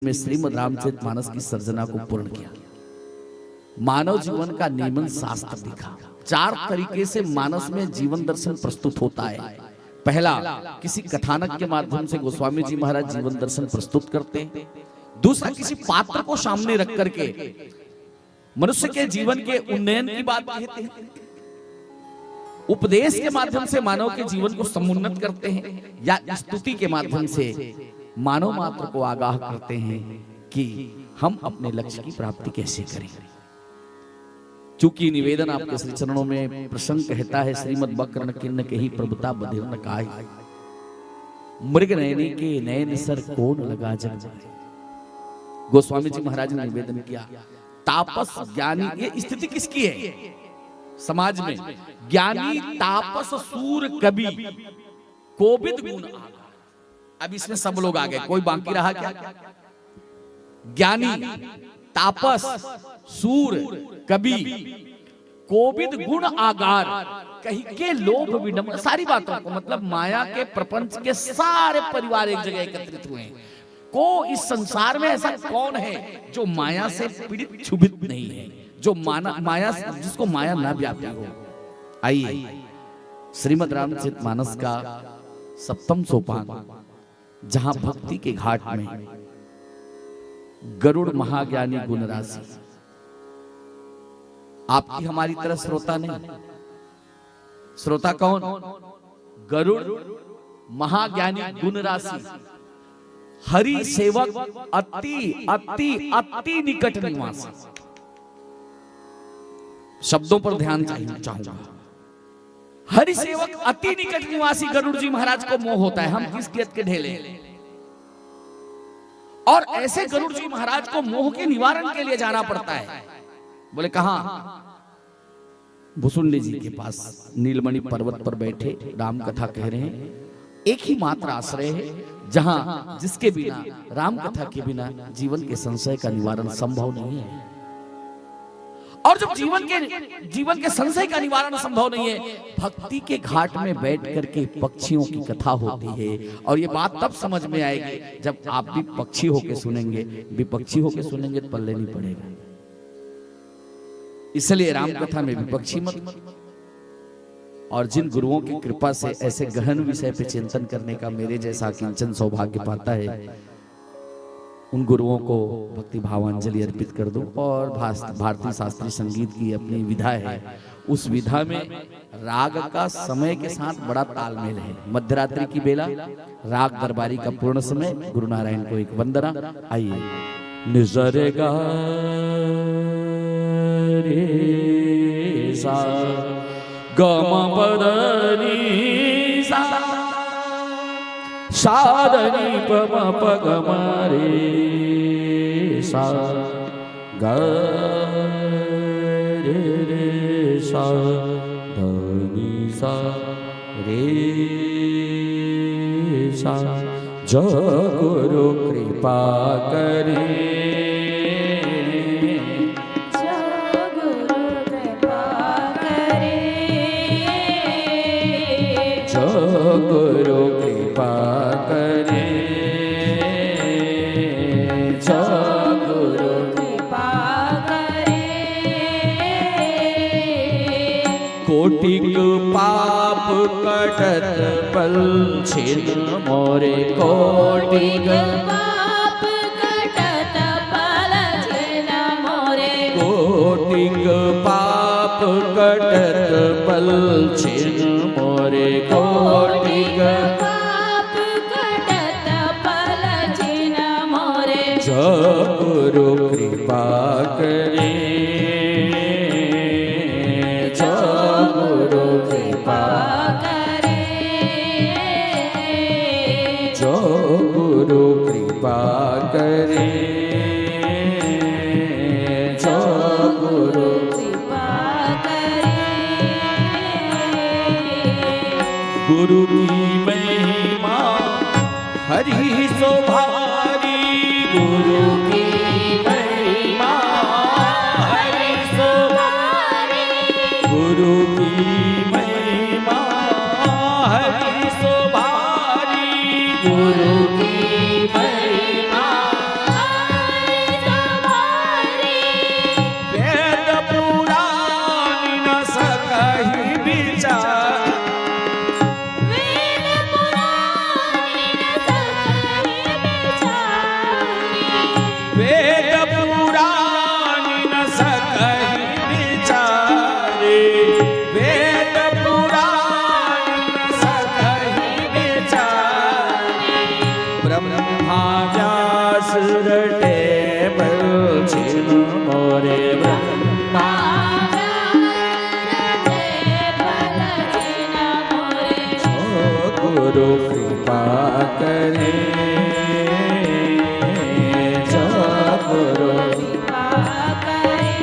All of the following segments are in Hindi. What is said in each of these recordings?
में श्रीमद् रामचरितमानस की सर्जना को पूर्ण किया। मानव जीवन का नियमन शास्त्र दिखा। 4 तरीके से मानस में जीवन दर्शन प्रस्तुत होता है। पहला, किसी कथानक के माध्यम से गोस्वामी जी महाराज जीवन दर्शन प्रस्तुत करते हैं। दूसरा, किसी पात्र को सामने रख करके मनुष्य के जीवन के उन्नयन की बात कहते हैं। उपदेश के माध्यम से मानव के जीवन को समुन्नत करते हैं, या स्तुति के माध्यम से मानव मात्र को आगाह करते हैं कि हम अपने लक्ष्य की प्राप्ति कैसे करें। चूंकि निवेदन आपके श्री चरणों में प्रसंग कहता है, श्रीमद् बक्रन किन्न के ही प्रभुता बधिर न काई, मृग नयने के नयन सर कौन लगा जग जाए। गोस्वामी जी महाराज ने निवेदन किया, तापस ज्ञानी, ये स्थिति किसकी है समाज में? ज्ञानी, तापस, सूर, कवि, कोविद गुण आगा। अब इसमें सब लोग आ गए, कोई बाकी रहा क्या? ज्ञानी, तापस, सूर, कवि, कोविद गुण आगार, कहीं के लोभ विडंबना, सारी बातों को मतलब माया के प्रपंच के सारे परिवार एक जगह एकत्रित हुए हैं। को इस संसार में ऐसा कौन है जो माया से पीड़ित क्षुभित नहीं है, जो माया जिसको माया न व्यापी हो। आइए श्रीमद् रामचरितमानस का 7वां सोपान, जहां भक्ति के घाट में गरुड़ महाज्ञानी गुण राशि। आपकी हमारी तरह श्रोता नहीं, श्रोता कौन? गरुड़ महाज्ञानी गुण राशि, हरि सेवक, अति अति अति निकट निवासी। शब्दों पर ध्यान चाहूंगा। हरि सेवक, अति निकट निवासी गरुड़ जी महाराज को मोह होता है, हम किस कियत के ढेले। और ऐसे गरुड़ जी महाराज को मोह के निवारण के लिए जाना पड़ता है। बोले कहां? भुसुंडी जी के पास नीलमणि पर्वत पर बैठे राम कथा कह रहे हैं। एक ही मात्र आश्रय है जहां जिसके बिना, राम कथा के बिना जीवन के संशय का निवारण संभव नहीं है। और जब जीवन के संशय का निवारण संभव नहीं है, भक्ति के घाट में बैठ करके पक्षियों की कथा होती है। और ये बात तब समझ में आएगी जब आप भी पक्षी होके सुनेंगे, विपक्षी होके सुनेंगे तो पल्ले नहीं पड़ेगा। इसलिए राम कथा में विपक्षी मत। और जिन गुरुओं की कृपा से ऐसे गहन विषय पे चिंतन करने का मेरे जैसा किंचन सौभाग्य पाता है, उन गुरुओं को भक्ति भावांजलि अर्पित कर दूं। और भारतीय शास्त्रीय संगीत की अपनी विधा है, उस विधा में राग का समय के साथ बड़ा तालमेल है। मध्यरात्रि की बेला राग दरबारी का पूर्ण समय, गुरु नारायण को एक वंदना। आइए निजरे गा रे सा गम पदनी सा साधनी पम पगम रे सा ग रे सा धनी सा रे सा। जो गुरु कृपा करे, गुरु कृपा करे, जो गुरु कृपा करे। कोटिक पाप कटत पल छिन्न मोरे, कोटिक पाप कटत पल छिन्न मोरे, कोटिक पाप कटत पल छिन्न मोरे, कोटिक पाप कटत पल छिन्न मोरे। जो गुरु कृपा करे, जो गुरु कृपा करे, जो गुरु कृपा करे, जो गुरु कृपा करे। गुरु की महिमा हरि सो भारी, गुरु की महिमा हरि सो भारी, गुरु की महिमा हरि सो भारी, गुरु की महिमा टेबल छिन मोरे ब्रह्मा गुरु कृपा करे जो गुरु कृपा करे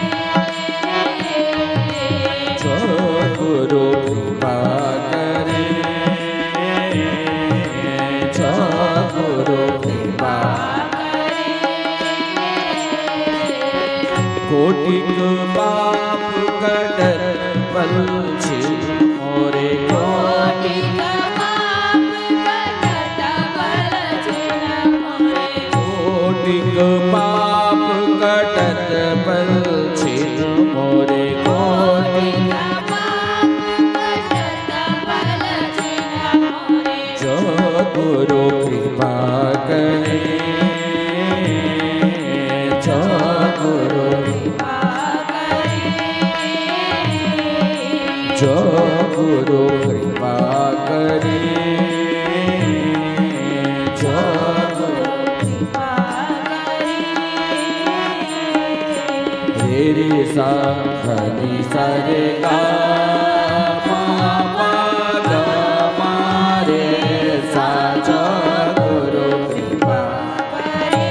जो गुरु कृपा करे जो गुरु कृपा कोटि पाप कटर बल छिन मोरे कोटि पाप कटत बल छिन मोरे कोटि जो गुरु कृपा करे जो गुरु कृपा जो गुरु कृपा करे जो तेरी सा धनी सारे गा पापा गा मारे सा जो गुरु कृपा करे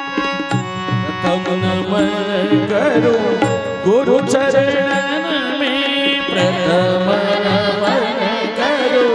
प्रथम नमन करो गुरु चरण में प्रथम नमन करो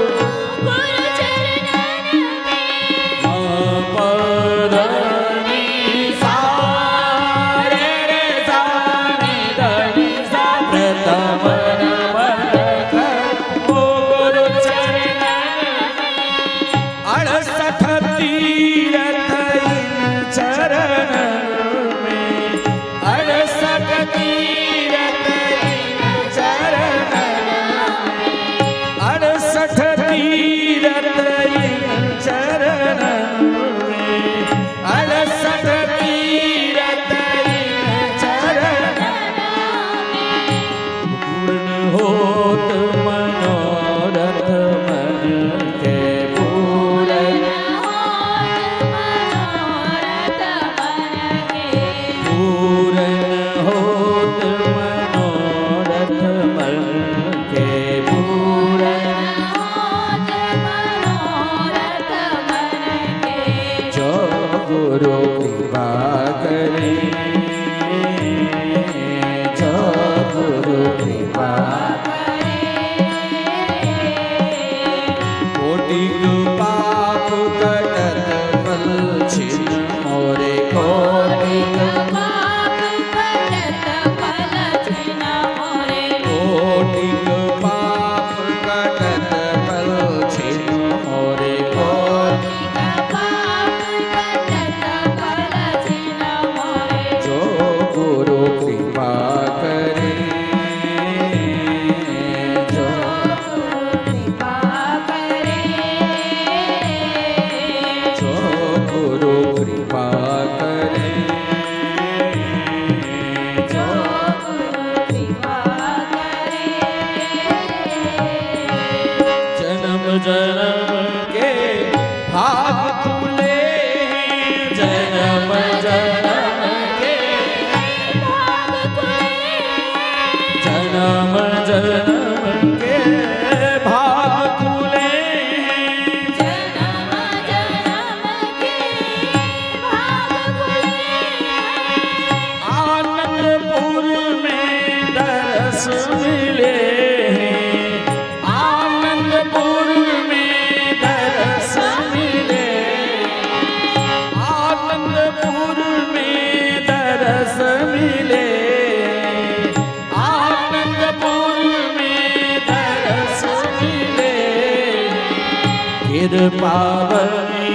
पावनी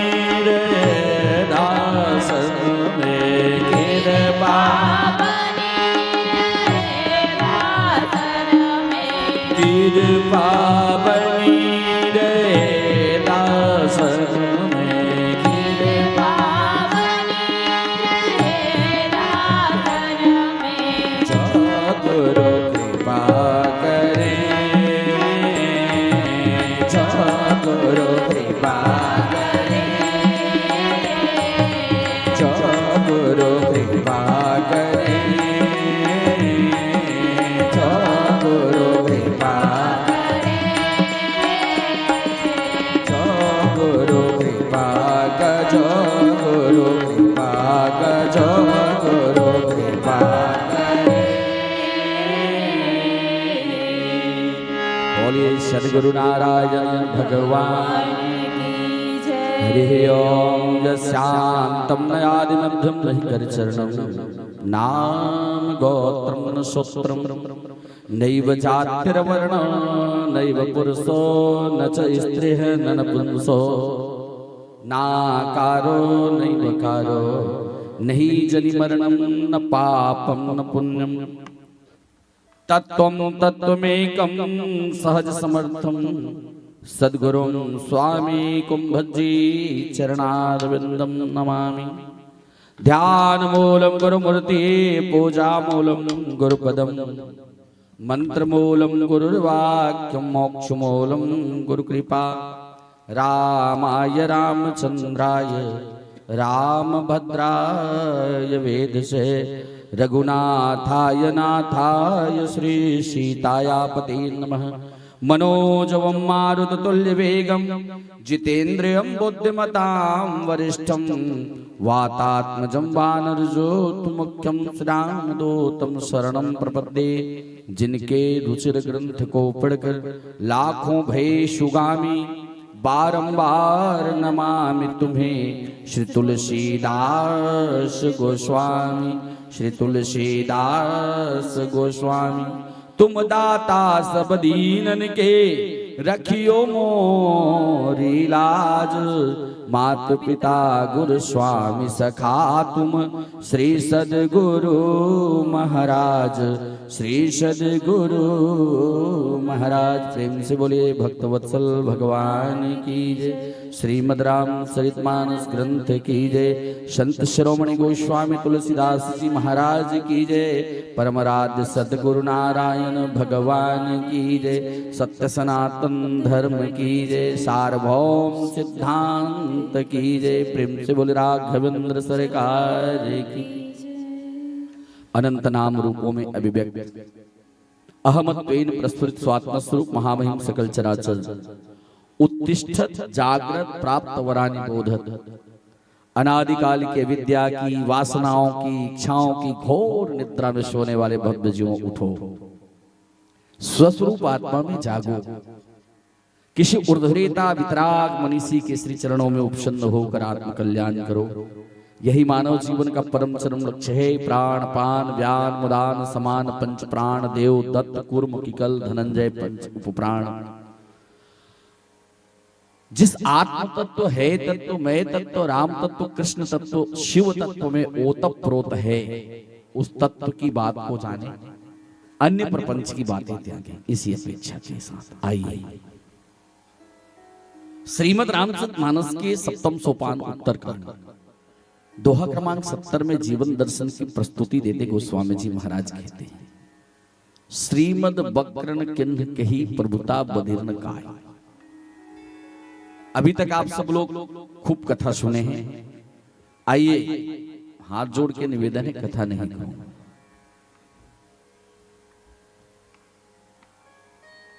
रे दासन में कृपा पावनी रे दासन में कृपा जो गुरु कृपा करे सद्गुरु नारायण भगवान हरि ओम। यस्यान्तं न आदिमध्यं न हि करचरणं नाम गोत्रं न सूत्रं नैव जातिर्वर्णो नैव पुरुषो न च स्त्रिः न नपुंसो नाकारो नैवकारो नहि जनिमरणं न पापं न पुण्यं तत्त्वं तत्त्वमेकं सहज समर्थं सद्गुरुं स्वामीकुं भजे चरणारविन्दं नमामि। ध्यानमूलं गुरुमूर्ति पूजामूलं गुरुपदं मंत्रमूलं गुरुर्वाक्यं मोक्षमूलं गुरुकृपा। रामाय रामचंद्राय रामभद्राय वेदसे रघुनाथाय नाथाय श्री सीतायापते नमः। मनोजवं मारुततुल्यवेगं जितेन्द्रियं बुद्धिमतां वरिष्ठं वातात्मजं वानरयूथमुख्यं श्रीरामदूतं शरणं प्रपद्ये। जिनके रुचिर ग्रंथ को पढ़कर लाखों भय सुगामी बारंबार नमामि तुम्हें श्री तुलसीदास गोस्वामी श्री तुलसीदास गोस्वामी। तुम दाता सब दीनन के रखियो मोरी लाज मात पिता गुरु स्वामी सखा तुम श्री सद्गुरु महाराज श्री सद्गुरु महाराज। प्रेम से बोले भक्तवत्सल भगवान की जय। श्रीमद् रामचरितमानस ग्रंथ की जय। संत शिरोमणि गोस्वामी तुलसीदास जी महाराज की जय। परमराध्य सद्गुरु नारायण भगवान की जय। सत्य सनातन धर्म की जय। सार्वभौम सिद्धांत की जय। प्रेम से बोले राघवेंद्र सरकार की। अनंत नाम रूपों में अभिव्यक्त अहमत्वेन प्रस्फुरित स्वात्म स्वरूप महामहिम सकल चराचर उत्तिष्ठत जागृत प्राप्त वरानि बोधत। अनादिकाल के विद्या की वासनाओं की इच्छाओं की घोर निद्रा में सोने वाले भक्त जीवों उठो, स्वस्वरूप आत्मा में जागो। किसी ऊर्ध्वरेता वितराग मनीषी के श्री चरणों में उपसन्न होकर आत्म कल्याण करो। यही मानव जीवन का परम चरम लक्ष्य है। प्राण पान व्यान मुदान समान पंच प्राण देव दत्त कुर्म किकल धनंजय पंच उपप्राण। जिस आत्म तत्व है तत्व मैं तत्व राम तत्व कृष्ण तत्व शिव तत्व में ओतप्रोत है, उस तत्व की बात को जाने, अन्य प्रपंच की बातें त्यागें। इसी अपेक्षा के साथ आइए श्रीमद् रामचरितमानस के सप्तम सोपान उत्तरकांड दोहा क्रमांक 70 में जीवन दर्शन की प्रस्तुति देते गोस्वामी जी महाराज कहते हैं, श्रीमद् बक्रन किन्ह कही प्रभुता बधिर न काय। अभी तक आप सब लोग खूब कथा सुने हैं। आइए हाथ जोड़ के निवेदन है, कथा नहीं कहूं।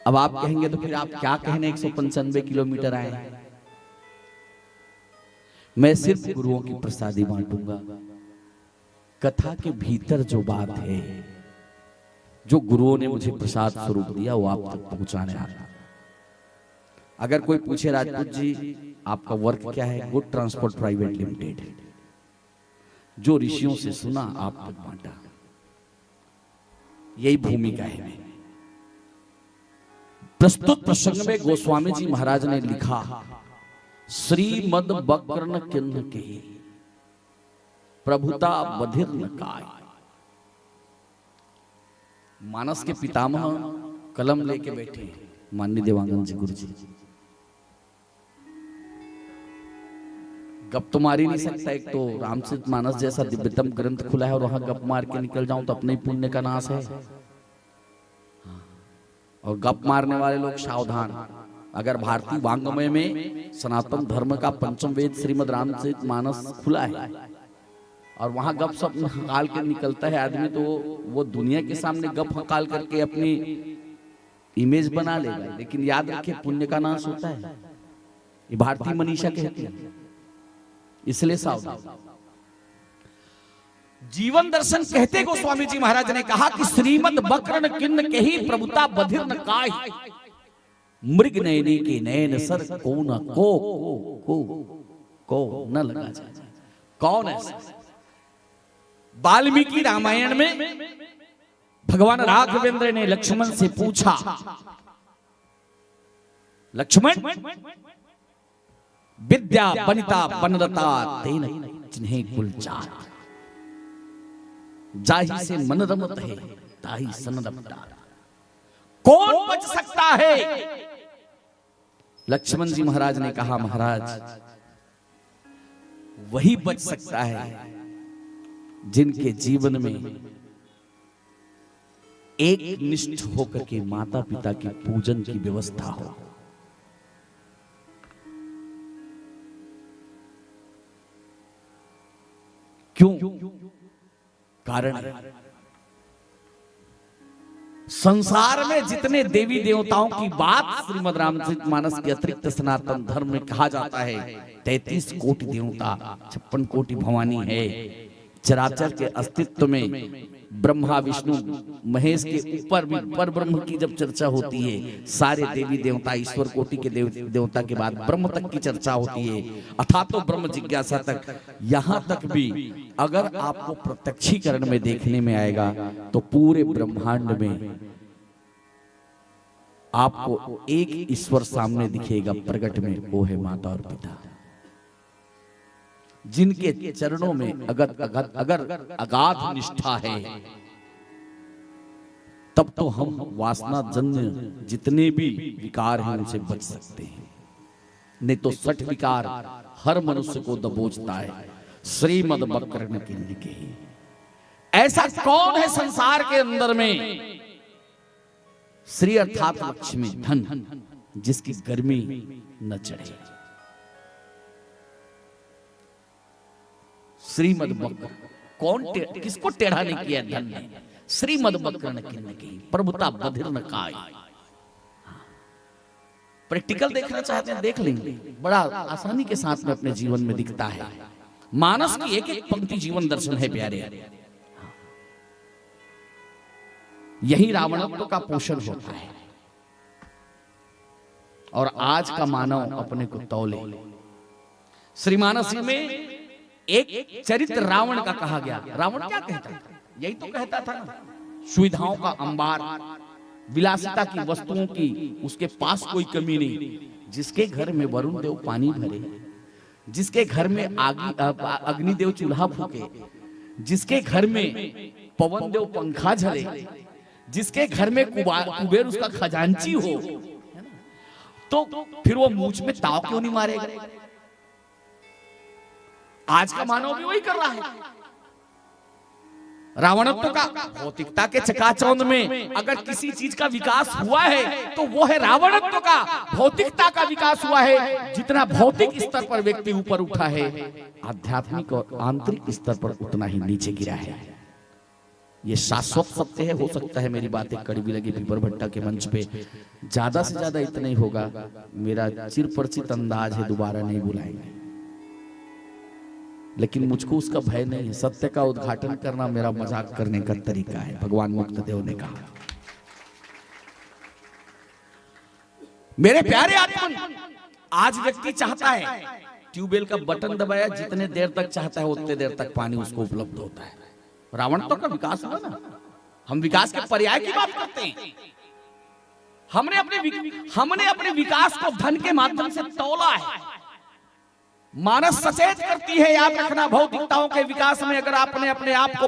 अब आप कहेंगे तो फिर आप क्या कहने 195 किलोमीटर आए। मैं सिर्फ गुरुओं की प्रसादी बांटूंगा। कथा के भीतर जो बात है, जो गुरुओं ने मुझे प्रसाद स्वरूप दिया, वो आप तक पहुंचाने आ रहा। अगर कोई पूछे राजपूत जी आपका वर्क क्या है, गुड ट्रांसपोर्ट प्राइवेट लिमिटेड, जो ऋषियों से सुना आप तक बांटा, यही भूमिका है। प्रस्तुत प्रसंग में गोस्वामी जी महाराज ने लिखा, श्रीमद् बक्रन किन्ह कही प्रभुता बधिर न काय। मानस के पितामह कलम लेके बैठे माननीय देवांगन जी गुरु जी। गप तो मार ही नहीं सकता। एक तो रामचरितमानस जैसा दिव्यतम ग्रंथ खुला है और वहां गप मार के निकल जाऊं तो अपने ही पुण्य का नाश है। और गप मारने वाले लोग सावधान। अगर भारतीय वांग्मय में सनातन धर्म का पंचम वेद श्रीमद् रामचरितमानस खुला है और वहां गप सब हकाल के निकलता है आदमी, तो वो दुनिया के सामने गप हकाल करके अपनी इमेज बना लेगा, लेकिन याद रखिए पुण्य का नाश होता है। ये भारतीय मनीषा कहती है, इसलिए सावधान। जीवन दर्शन कहते गोस्वामी जी महाराज ने कहा कि श्रीमद् बक्रन किन्ह कही प्रभुता बधिर न काय। मृग नयनी के नयन सर को न को न लगा जाए। कौन है? वाल्मीकि रामायण में भगवान राघवेंद्र ने लक्ष्मण से पूछा, लक्ष्मण विद्या बनिता बनरता तेन जिन्हें कुलचार, जाहि से मन रमत है ताहि सन रमता। कौन बच सकता है? लक्ष्मण जी महाराज ने कहा, महाराज वही बच सकता है जिनके जीवन में एक निष्ठ होकर के माता पिता के पूजन की व्यवस्था हो। क्यों? कारण संसार में जितने देवी देवताओं की बात श्रीमद् रामचरितमानस के अतिरिक्त सनातन धर्म में कहा जाता है, 33 कोटि देवता, 56 कोटि भवानी है। चराचर के अस्तित्व में ब्रह्मा विष्णु महेश के ऊपर भी पर ब्रह्म की जब चर्चा होती है, सारे देवी देवता ईश्वर कोटि के देवता के बाद ब्रह्म तक की चर्चा होती है, अथा तो ब्रह्म जिज्ञासा तक। यहां तक भी अगर आपको प्रत्यक्षीकरण में देखने में आएगा तो पूरे ब्रह्मांड में आपको एक ईश्वर सामने दिखेगा प्रकट में, वो है माता और पिता, जिनके चरणों में अगर अगाध निष्ठा है तब तो हम वासना जन्य जितने भी विकार हैं उनसे बच सकते हैं। नहीं तो 60 विकार हर मनुष्य को दबोचता है। श्रीमद् वक्रतुंड के ऐसा कौन है संसार के अंदर में? श्री अर्थात लक्ष्मी धन, जिसकी गर्मी न चढ़े। श्रीमद् वक्र कौन किसको टेढ़ा नहीं किया धन ने? श्रीमद् वक्रतुंड की प्रभुता बधिर न काय। प्रैक्टिकल देखना चाहते हैं देख लेंगे, बड़ा आसानी के साथ में अपने जीवन में दिखता है। मानस की एक एक पंक्ति जीवन दर्शन है प्यारे। यही रावणत्व का पोषण होता है। और आज का मानव अपने को तौले। श्रीमानस में एक चरित्र रावण का कहा गया। रावण क्या कहता था? यही तो कहता था ना, सुविधाओं का अंबार, विलासिता की वस्तुओं की उसके पास कोई कमी नहीं। जिसके घर में वरुण देव पानी भरे, जिसके घर में अग्निदेव चूल्हा फूके, जिसके घर में पवन देव पंखा झले, जिसके घर में कुबेर उसका खजांची हो, तो फिर वो मूंछ में ताव क्यों नहीं मारेगा? आज का मानव भी वही कर रहा है। रावणत्व का भौतिकता के चकाचौंध में अगर किसी चीज का विकास हुआ है तो वो है रावणत्व का, भौतिकता का विकास हुआ है। जितना भौतिक स्तर पर व्यक्ति ऊपर उठा है, आध्यात्मिक और आंतरिक स्तर पर उतना ही नीचे गिरा है। ये शाश्वत सत्य है। हो सकता है मेरी बातें कड़वी लगी पीपर भट्टा के मंच पे, ज्यादा से ज्यादा इतना ही होगा। मेरा चिरपरिचित अंदाज है, दोबारा नहीं बुलाएंगे, लेकिन मुझको उसका भय नहीं है। सत्य का उद्घाटन करना मेरा मजाक करने का तरीका है, भगवान मुक्तदेव ने कहा। मेरे प्यारे आत्मन, आज व्यक्ति चाहता है ट्यूबवेल का बटन दबाया, जितने देर तक चाहता है उतने देर तक पानी उसको उपलब्ध होता है। रावण तो का विकास हुआ ना। हम विकास के पर्याय की बात करते हैं। हमने अपने विकास को धन के माध्यम से तौला है। मानस सचेत करती है, याद रखना, भौतिकताओं के विकास में अगर आपने अपने आप को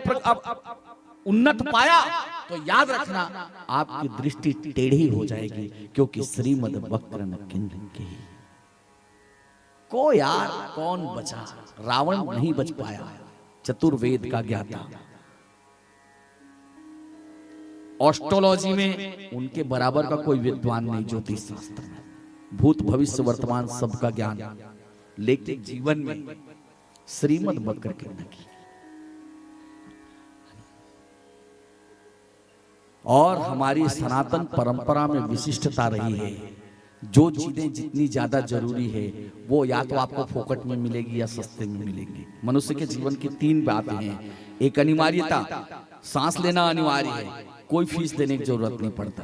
उन्नत पाया तो याद रखना आपकी दृष्टि टेढ़ी हो जाएगी, क्योंकि श्रीमद् वक्रतुंड की को यार कौन बचा? रावण नहीं बच पाया, चतुर्वेद का ज्ञाता। एस्ट्रोलॉजी में उनके बराबर का कोई विद्वान नहीं, ज्योतिष शास्त्र में भूत भविष्य वर्तमान सबका ज्ञान, लेकिन जीवन में श्रीमद् वक्रतुंड की। और हमारी सनातन परंपरा में विशिष्टता रही है, जो चीजें जितनी ज्यादा जरूरी है वो या तो आपको फोकट में मिलेगी या सस्ते में मिलेगी। मनुष्य के जीवन की 3 बातें हैं। एक अनिवार्यता, सांस लेना अनिवार्य है, कोई फीस देने की जरूरत नहीं पड़ता।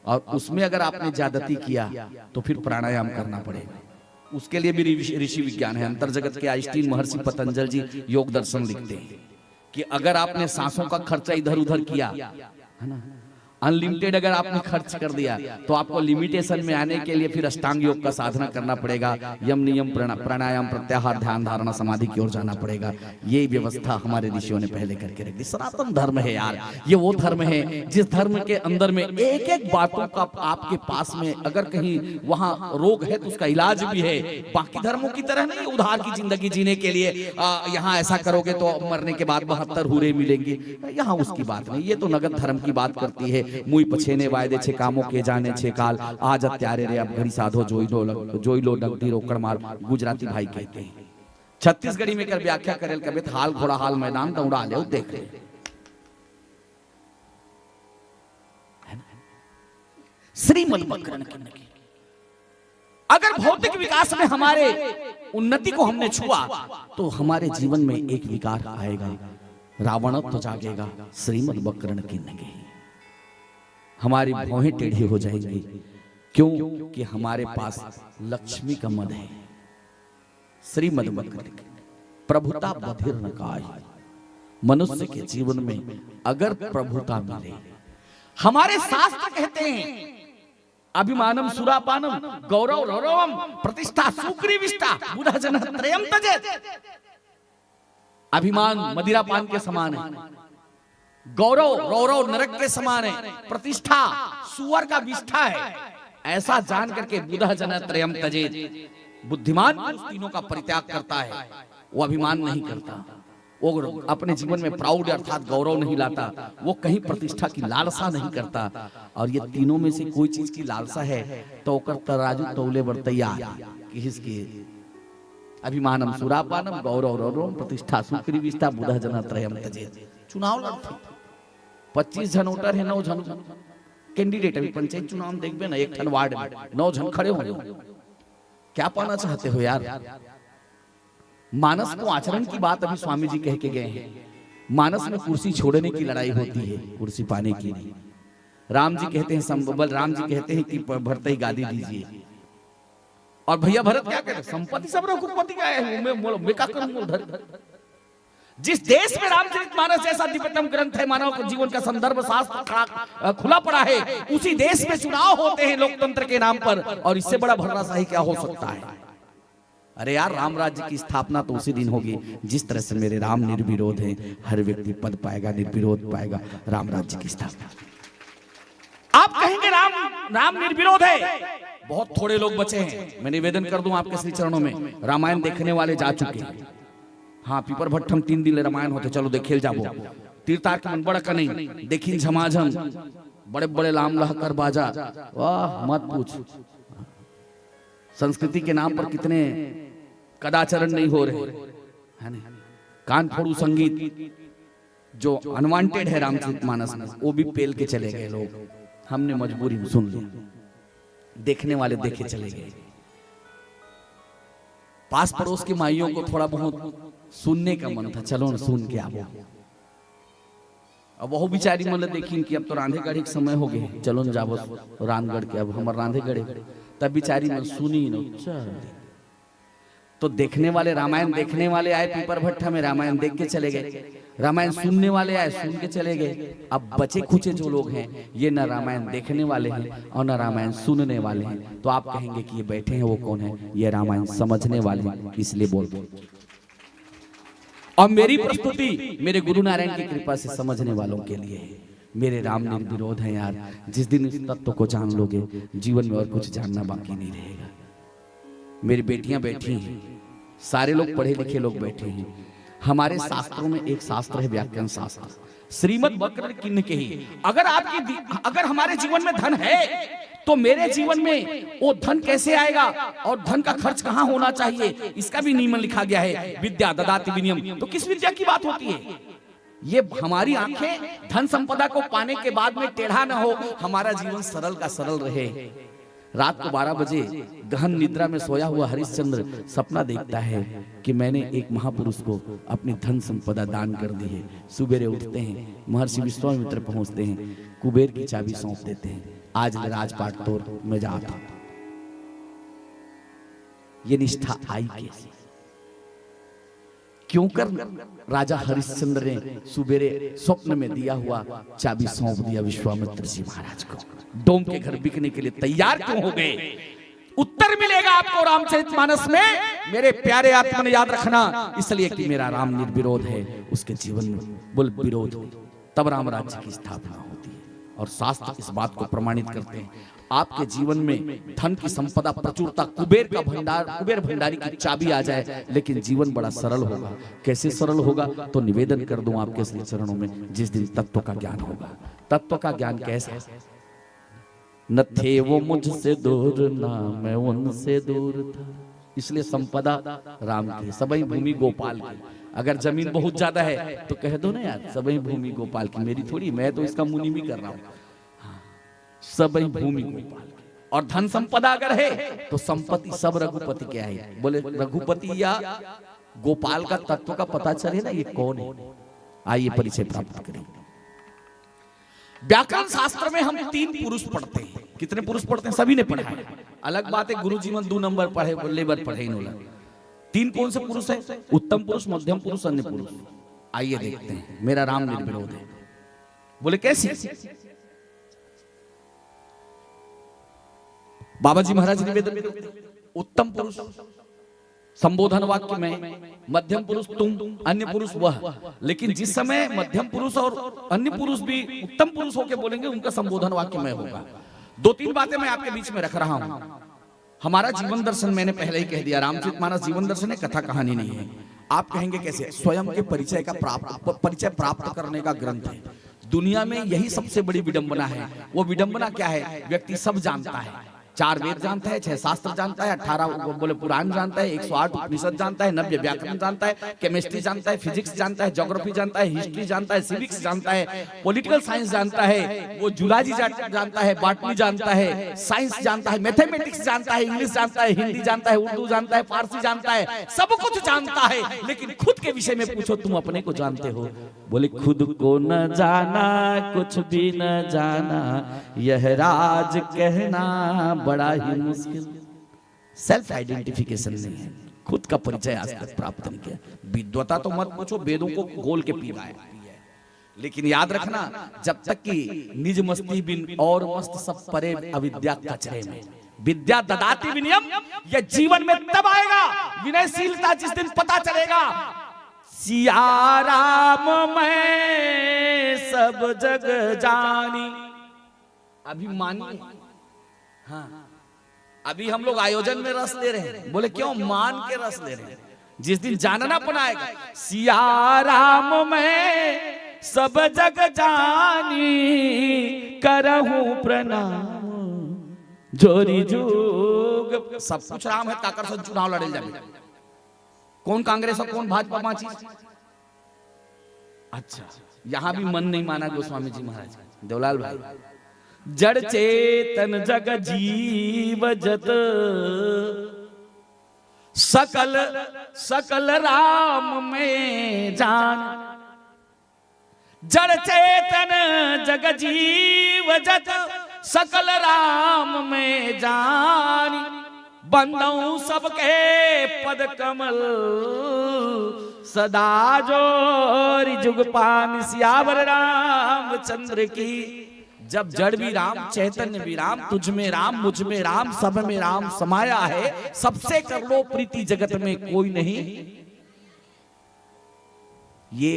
और उसमें अगर आपने ज्यादती किया तो फिर प्राणायाम करना पड़ेगा। उसके लिए भी ऋषि विज्ञान है। अंतर जगत के आइंस्टीन महर्षि पतंजलि जी योग दर्शन लिखते हैं कि अगर आपने सांसों का खर्चा इधर उधर किया है ना, अनलिमिटेड अगर आपने खर्च कर दिया, तो आपको लिमिटेशन में आने के लिए फिर अष्टांग योग का साधना करना पड़ेगा। यम नियम प्राणायाम प्रत्याहार ध्यान धारणा समाधि की ओर जाना पड़ेगा। ये व्यवस्था हमारे ऋषियों ने पहले करके रख दी। सनातन धर्म है यार, ये वो धर्म है जिस धर्म के अंदर में एक एक बातों का आपके पास में अगर कहीं वहां रोग है तो उसका इलाज भी है। बाकी धर्मों की तरह नहीं उधार की जिंदगी जीने के लिए यहाँ ऐसा करोगे तो मरने के बाद 72 हूरे मिलेंगे, यहाँ उसकी बात नहीं। ये तो नगद धर्म की बात करती है। मुई पछेने वायदे छे कामों के जाने छे काल, आज अत्यारे रे अब घड़ी साधो जोई लो नगदी रोकड़ मार, गुजराती भाई कहते हैं। छत्तीसगढ़ी में कर व्याख्या करेल कबे हाल घोड़ा हाल मैदान दौड़ा ले देख ले। श्रीमद् बकरण की अगर भौतिक विकास में हमारे उन्नति को हमने छुआ तो हमारे जीवन में एक विकार आएगा, रावणत्व जागेगा। श्रीमद् बकरण की नगे हमारी भौहें टेढ़ी हो जाएंगी। क्यों? कि हमारे पास लक्ष्मी का मद है। श्रीमद् बकरण प्रभुता बधिर न काहि। मनुष्य के जीवन में अगर प्रभुता मिले, हमारे शास्त्र कहते हैं अभिमानम सुरापानम गौरव रौरवम प्रतिष्ठा सुग्रीविष्टा बुधा जन त्रयम तजेत। अभिमान मदिरापान के समान है, गौरव रौरव नरक के समान है, प्रतिष्ठा सुअर का विष्ठा है। ऐसा जान करके बुधा जन त्रयम तजेत, बुद्धिमान तीनों का परित्याग करता है। वो अभिमान नहीं करता, वो अपने जीवन में प्राउड अर्थात गौरव नहीं लाता, वो कहीं प्रतिष्ठा की लालसा नहीं करता। और ये तीनों में से कोई चीज की लालसा है तो ओकर तराजू तौले बर तैयार किसके। अभिमानम सुरापानम गौरव रौरवम प्रतिष्ठा सुग्रीविष्टा बुधा जन त्रयम तजेत। चुनाव लड़ते 25 जन वोटर है, 9 जन कैंडिडेट। अभी पंचायत चुनाव में देखबे ना, एक ठन वार्ड में 9 जन खड़े होंगे। क्या पाना चाहते हो यार? मानस को आचरण की बात अभी स्वामी जी कह के गए हैं। मानस में कुर्सी छोड़ने की लड़ाई होती है, कुर्सी पाने की नहीं। राम जी कहते हैं, राम जी कहते हैं कि भरत ही गादी दीजिए। और भैया भरत क्या कहते? संपत्ति सब रघुपति का है, मैं क्या करूं उधर। जिस देश में रामचरितमानस जैसा दिव्यतम ग्रंथ है, मानव जीवन का संदर्भ शास्त्र खुला पड़ा है, उसी देश में चुनाव होते हैं लोकतंत्र के नाम पर। और इससे बड़ा भरोसाही क्या हो सकता है? अरे यार, राम राज्य की स्थापना तो उसी दिन होगी जिस तरह से मेरे राम निर्विरोध है। हर व्यक्ति पद पाएगा, निर्विरोध पाएगा राम राज्य की स्थापना। आप कहेंगे राम निर्विरोध है, बहुत थोड़े लोग बचे हैं। मैं निवेदन कर दूं आपके श्री चरणों में, रामायण देखने वाले जा चुके हैं। हाँ, पीपर भट्टम 3 दिन रामायण होते, चलो देखेल जाबो। तीर्थार्थ मन बड़ा कनहीं देखी झमाझम, बड़े बड़े लाम लहकर बाजा, वाह मत पूछ। संस्कृति के नाम पर कितने कदाचरण नहीं हो रहे है ना। कान फोड़ू संगीत जो अनवांटेड है रामचरितमानस में, वो भी पेल के चले गए लोग। हमने मजबूरी में सुन लिया, देखने वाले देखे चले गए। पास पड़ोस की माइयों को थोड़ा बहुत सुनने का मन था, चलो न सुन के आओ। अब वह बेचारी मतलब देखी कि अब तो रांधेगढ़ के समय हो गए, चलो न जाबो रानगढ़ के, अब हमारे रांधेगढ़। तब बेचारी मन सुनी न। तो देखने वाले, रामायण देखने वाले आए पीपर भट्टा में, रामायण देख के चले गए। रामायण सुनने वाले आए, सुन के चले गए। अब बचे खुचे जो लोग हैं, ये न रामायण देखने वाले हैं और न रामायण सुनने वाले हैं। तो आप कहेंगे कि ये बैठे हैं वो कौन है? ये रामायण समझने वाले हैं, इसलिए बोलते। और मेरी प्रस्तुति मेरे गुरु नारायण की कृपा से समझने वालों के लिए है। मेरे राम निर्विरोध है यार। जिस दिन इस तत्व को जान लोगे, जीवन में और कुछ जानना बाकी नहीं रहेगा। मेरी बेटियां बैठी हैं, सारे लोग पढ़े लिखे लोग बैठे हैं। हमारे शास्त्रों में एक शास्त्र है व्याकरण शास्त्र, श्रीमद् बकरण किन्न के ही। अगर हमारे जीवन में धन है तो मेरे जीवन में वो धन कैसे आएगा और धन का खर्च कहाँ होना चाहिए, इसका भी नियम लिखा गया है। विद्या ददाति विनियम। तो किस विद्या की बात होती है? ये हमारी आंखें धन संपदा को पाने के बाद में टेढ़ा न हो, हमारा जीवन सरल का सरल रहे। रात को 12 बजे गहन निद्रा में सोया हुआ हरिश्चंद्र सपना देखता है कि मैंने एक महापुरुष को अपनी धन संपदा दान कर दी है। सुबेरे उठते हैं, महर्षि विश्वामित्र पहुंचते हैं, कुबेर की चाबी सौंप देते हैं। आज राजपाट तोड़ में जाता। ये निष्ठा आई कैसे? क्यों कर राजा हरिश्चंद्र ने सुबेरे स्वप्न में दिया हुआ चाबी सौंप दिया विश्वामित्र जी महाराज को? डोम के घर बिकने के लिए तैयार क्यों हो गए? उत्तर मिलेगा आपको रामचरितमानस में, मेरे प्यारे आत्मा ने याद रखना, इसलिए कि मेरा राम निर्विरोध है, उसके जीवन में बोल विरोध, तब राम राज्य की स्थापना होती है। और शास्त्र इस बात को प्रमाणित करते हैं। आपके जीवन में धन की संपदा, प्रचुरता, कुबेर का भंडार, कुबेर भंडारी की चाबी आ जाए, लेकिन जीवन बड़ा सरल होगा। कैसे सरल होगा? तो निवेदन कर दूं आपके श्री चरणों में, जिस दिन तत्व का ज्ञान होगा। तत्व का ज्ञान कैसा? न थे वो मुझसे दूर, ना मैं उनसे दूर था, इसलिए संपदा राम की, सबई भूमि गोपाल की। अगर जमीन बहुत ज्यादा है तो कह दो ना यार, सबई भूमि गोपाल की, मेरी थोड़ी, मैं तो इसका मुनि भी कर रहा हूं। सबई भूमि गोपाल की। और धन संपदा अगर है तो संपत्ति सब रघुपति के है। बोले रघुपति या गोपाल का तत्व का पता चले ना, ये कौन है? आइए परिचय प्राप्त करें। व्याकरण शास्त्र में हम 3 पुरुष पढ़ते हैं। कितने पुरुष पढ़ते हैं? सभी ने पढ़ा है। अलग बात है गुरु जीवन 2 नंबर पढ़े, लेबर पढ़े इन्होंने। 3 कौन से पुरुष है? उत्तम पुरुष, मध्यम पुरुष, अन्य पुरुष। आइए देखते हैं। मेरा राम निर्विरोध है। बोले कैसे? बाबा जी महाराज निवेदन करते हैं, उत्तम पुरुष संबोधन वाक्य में, मध्यम पुरुष तुम, अन्य पुरुष वह। लेकिन जिस समय मध्यम पुरुष और अन्य पुरुष भी उत्तम पुरुष होकर बोलेंगे, उनका संबोधन वाक्य में होगा। 2-3 बातें मैं आपके बीच में रख रहा हूं। हमारा जीवन दर्शन मैंने पहले ही कह दिया, रामचरितमानस जीवन दर्शन है, कथा कहानी नहीं है। आप कहेंगे कैसे? स्वयं के परिचय प्राप्त करने का ग्रंथ है। दुनिया में यही सबसे बड़ी विडंबना है। वो विडंबना क्या है? व्यक्ति सब जानता है, 4 वेद जानता है, 6 शास्त्र जानता है, 18 बोले पुराण जानता है, 108 उपनिषद जानता है, 90 व्याकरण जानता है, केमिस्ट्री जानता है, फिजिक्स जानता है, ज्योग्राफी जानता है, हिस्ट्री जानता है, सिविक्स जानता है, पॉलिटिकल साइंस जानता है, वो जूलॉजी जानता है, बॉटनी जानता है, साइंस जानता है, मैथमेटिक्स जानता है, इंग्लिश जानता है, हिंदी जानता है, उर्दू जानता है, फारसी जानता है, सब कुछ जानता है। लेकिन खुद के विषय में पूछो, तुम अपने को जानते हो? बोले खुद को न जाना, कुछ भी न जाना, यह राज कहना बड़ा ही मुश्किल। सेल्फ आइडेंटिफिकेशन नहीं है, खुद का परिचय आज तक प्राप्त नहीं किया। विद्वता तो मत पूछो, वेदों को गोल के पी रहा है। लेकिन याद रखना, जब तक कि निज मस्ती बिन और मस्त सब परे अविद्या कचरे में, विद्या ददाति विनयम, यह जीवन में तब आएगा विनयशीलता जिस दिन पता चलेगा सिया राम मैं सब जग जानी। अभी मानिए, हाँ अभी हम लोग आयोजन में रस ले रहे हैं। बोले क्यों? मान के रस ले रहे हैं। जिस दिन जानना बनाएगा सिया राम मैं सब जग जानी, करहूं प्रणाम जोरी जोग। सब कुछ राम है, ताकर से चुनाव लड़े जाए। कौन कांग्रेस और कौन भाजपा माची? अच्छा, यहां भी मन नहीं माना गोस्वामी जी महाराज, देवलाल भाई। जड़ चेतन जग जीव जत, सकल सकल राम में जान। जड़ चेतन जग जीव जत, सकल राम में जान। बंदऊ सबके पद कमल, सदा जोरी जुगपान। सियावर रामचंद्र की। जब जड़ भी राम, चैतन्य भी राम, तुझ में राम, मुझ में राम, सब में राम समाया है। सबसे कर लो प्रीति, जगत में कोई नहीं। ये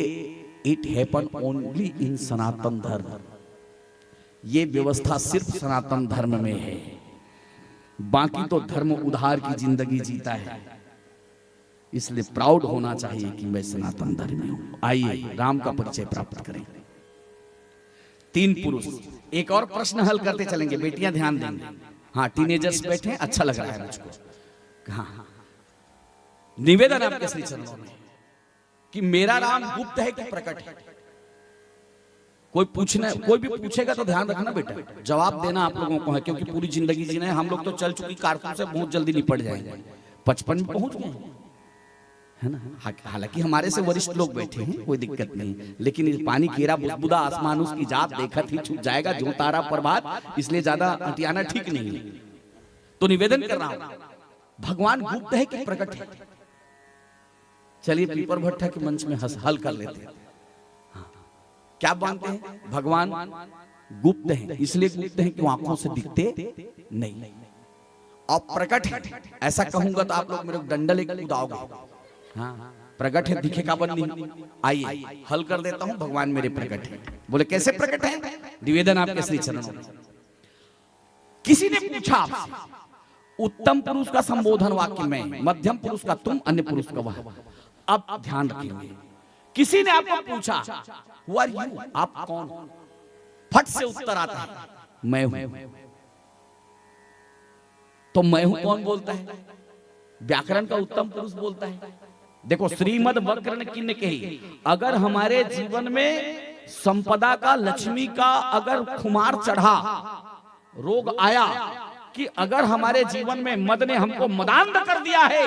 इट हैपन ओनली इन सनातन धर्म। ये व्यवस्था सिर्फ सनातन धर्म में है। बाकी तो धर्म उधार की जिंदगी जीता है। इसलिए प्राउड होना चाहिए कि मैं सनातन धर्मी हूं। आइए राम का परिचय प्राप्त करें। 3 पुरुष। एक और प्रश्न हल करते चलेंगे, बेटियां ध्यान देंगे। हाँ, टीनेजर्स बैठे, अच्छा लग रहा है मुझको। हाँ, निवेदन आपके श्री चरणों में कि मेरा राम गुप्त है कि प्रकट है? कोई भी पूछेगा तो ध्यान रखना बेटा, जवाब देना आप लोगों को है, क्योंकि पूरी जिंदगी जीना है। हम लोग तो चल चुकी कारतूस से बहुत जल्दी निपट जाएंगे, 55 में पहुंच गए। है ना। हालांकि हमारे से वरिष्ठ लोग बैठे हैं, कोई दिक्कत नहीं, लेकिन इस पानी केरा बुदबुदा आसमान उसकी जात देखत ही छूट जाएगा जो तारा प्रभात, इसलिए ज्यादा अटियाना ठीक नहीं है। तो निवेदन कर रहा हूं, भगवान गुप्त है कि प्रकट है? चलिए पीपर भट्टा के मंच में हल कर लेते हैं। हाँ। क्या मानते हैं? भगवान गुप्त हैं, इसलिए गुप्त हैं कि वो आंखों से दिखते नहीं, और प्रकट है। ऐसा कहूंगा तो आप लोग मेरे डंडल एक कूदाओगे। हाँ, प्रकट है, दिखेगा बन नहीं। आइए हल कर देता हूं, भगवान मेरे प्रकट है। बोले कैसे प्रकट है? निवेदन आपके श्री चरणों में। किसी ने पूछा आपसे, उत्तम पुरुष का संबोधन वाक्य में, मध्यम पुरुष का तुम, अन्य पुरुष का वह। अब ध्यान रखिए, किसी ने आपको पूछा हु आर यू, आप कौन? फट से उत्तर आता है मैं हूं। तो मैं हूं कौन बोलता है? व्याकरण का उत्तम पुरुष बोलता है। देखो श्रीमद वक्रन किन्न कही, अगर हमारे जीवन में संपदा का, लक्ष्मी का अगर खुमार चढ़ा, रोग आया, कि अगर हमारे जीवन में मद ने हमको मदांध कर दिया है,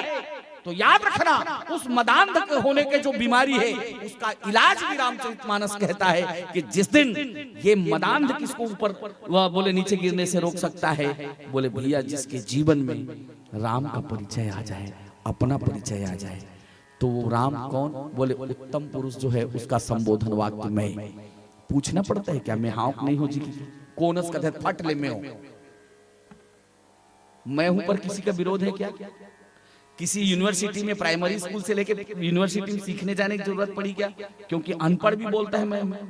तो याद रखना उस मदांध होने के जो बीमारी है उसका इलाज भी रामचरितमानस कहता है कि जिस दिन ये मदांध किसको ऊपर, बोले नीचे गिरने से रोक सकता है? बोले भैया जिसके जीवन में राम का परिचय आ जाए, अपना परिचय आ जाए। तो वो राम कौन? बोले उत्तम पुरुष जो है उसका संबोधन वाक्य में। पूछना पड़ता है क्या? मैं हाँ नहीं हो जी, कोनस का फट ले, मैं हूं। मैं हूं पर किसी का विरोध है क्या? किसी यूनिवर्सिटी में, प्राइमरी स्कूल से लेके यूनिवर्सिटी में सीखने जाने की जरूरत पड़ी क्या? क्योंकि अनपढ़ भी बोलता है मैं।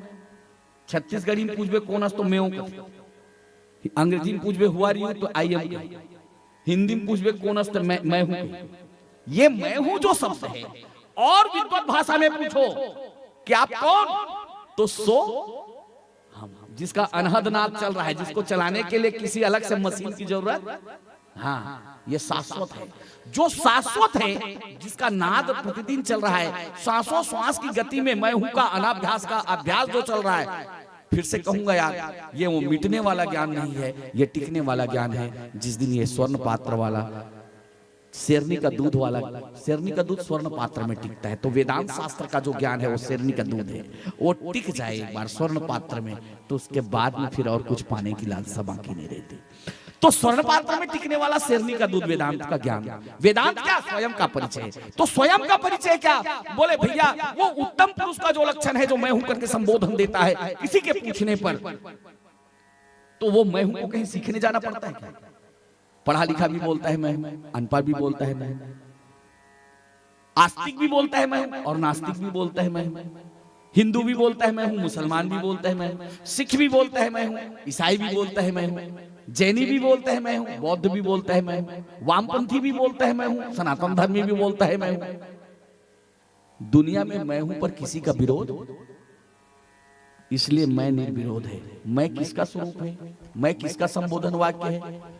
छत्तीसगढ़ी में पूछबे कोनस तो मैं हूं, अंग्रेजी में पूछबे हु आर यू तो आई एम, हिंदी में पूछबे कोनस तो मैं हूं। ये मैं हूं जो शब्द है, और विद्वत भाषा में पूछो कि आप कौन, तो सो हम, जिसका अनहद नाद चल रहा है, जिसको चलाने के लिए किसी अलग से मशीन की जरूरत। हाँ, ये शाश्वत है, जो शाश्वत है, जिसका नाद प्रतिदिन चल रहा है, सांसों श्वास की गति में मैं हूं का अनाभ्यास का अभ्यास जो चल रहा है। फिर से कहूंगा यार, ये वो मिटने वाला ज्ञान नहीं है, ये टिकने वाला ज्ञान है। जिस दिन ये स्वर्ण पात्र वाला, शेरनी का दूध वाला, शेरनी का दूध स्वर्ण पात्र में टिकता है, तो वेदांत शास्त्र का जो ज्ञान है वो शेरनी का दूध है, वो टिक जाए एक बार स्वर्ण पात्र में, तो उसके बाद में फिर और कुछ पाने की लालसा बाकी नहीं रहती। तो स्वर्ण पात्र में टिकने वाला शेरनी का दूध वेदांत का ज्ञान। वेदांत क्या? स्वयं का परिचय। तो स्वयं का परिचय क्या? बोले भैया वो उत्तम पुरुष का जो लक्षण है, जो मैं हूं करके संबोधन देता है किसी के पूछने पर, तो वो मैं हूं को कहीं सीखने जाना पड़ता है क्या? पढ़ा लिखा भी बोलता है मैं, अनपढ़ भी बोलता है मैं, आस्तिक भी बोलता है मैं, और नास्तिक भी बोलता है मैं, हिंदू भी बोलता है मैं हूं, मुसलमान भी बोलता है मैं, सिख भी बोलता है मैं हूं, ईसाई भी बोलता है मैं हूं, जैनी भी बोलता है मैं हूं, बौद्ध भी बोलता है मैं हूं, वामपंथी भी बोलता है मैं हूं, सनातन धर्मी भी बोलता है मैं हूं। दुनिया में मैं हूं पर किसी का विरोध, इसलिए मैं निर्विरोध है। मैं किसका स्वरूप है? मैं किसका संबोधन वाक्य है?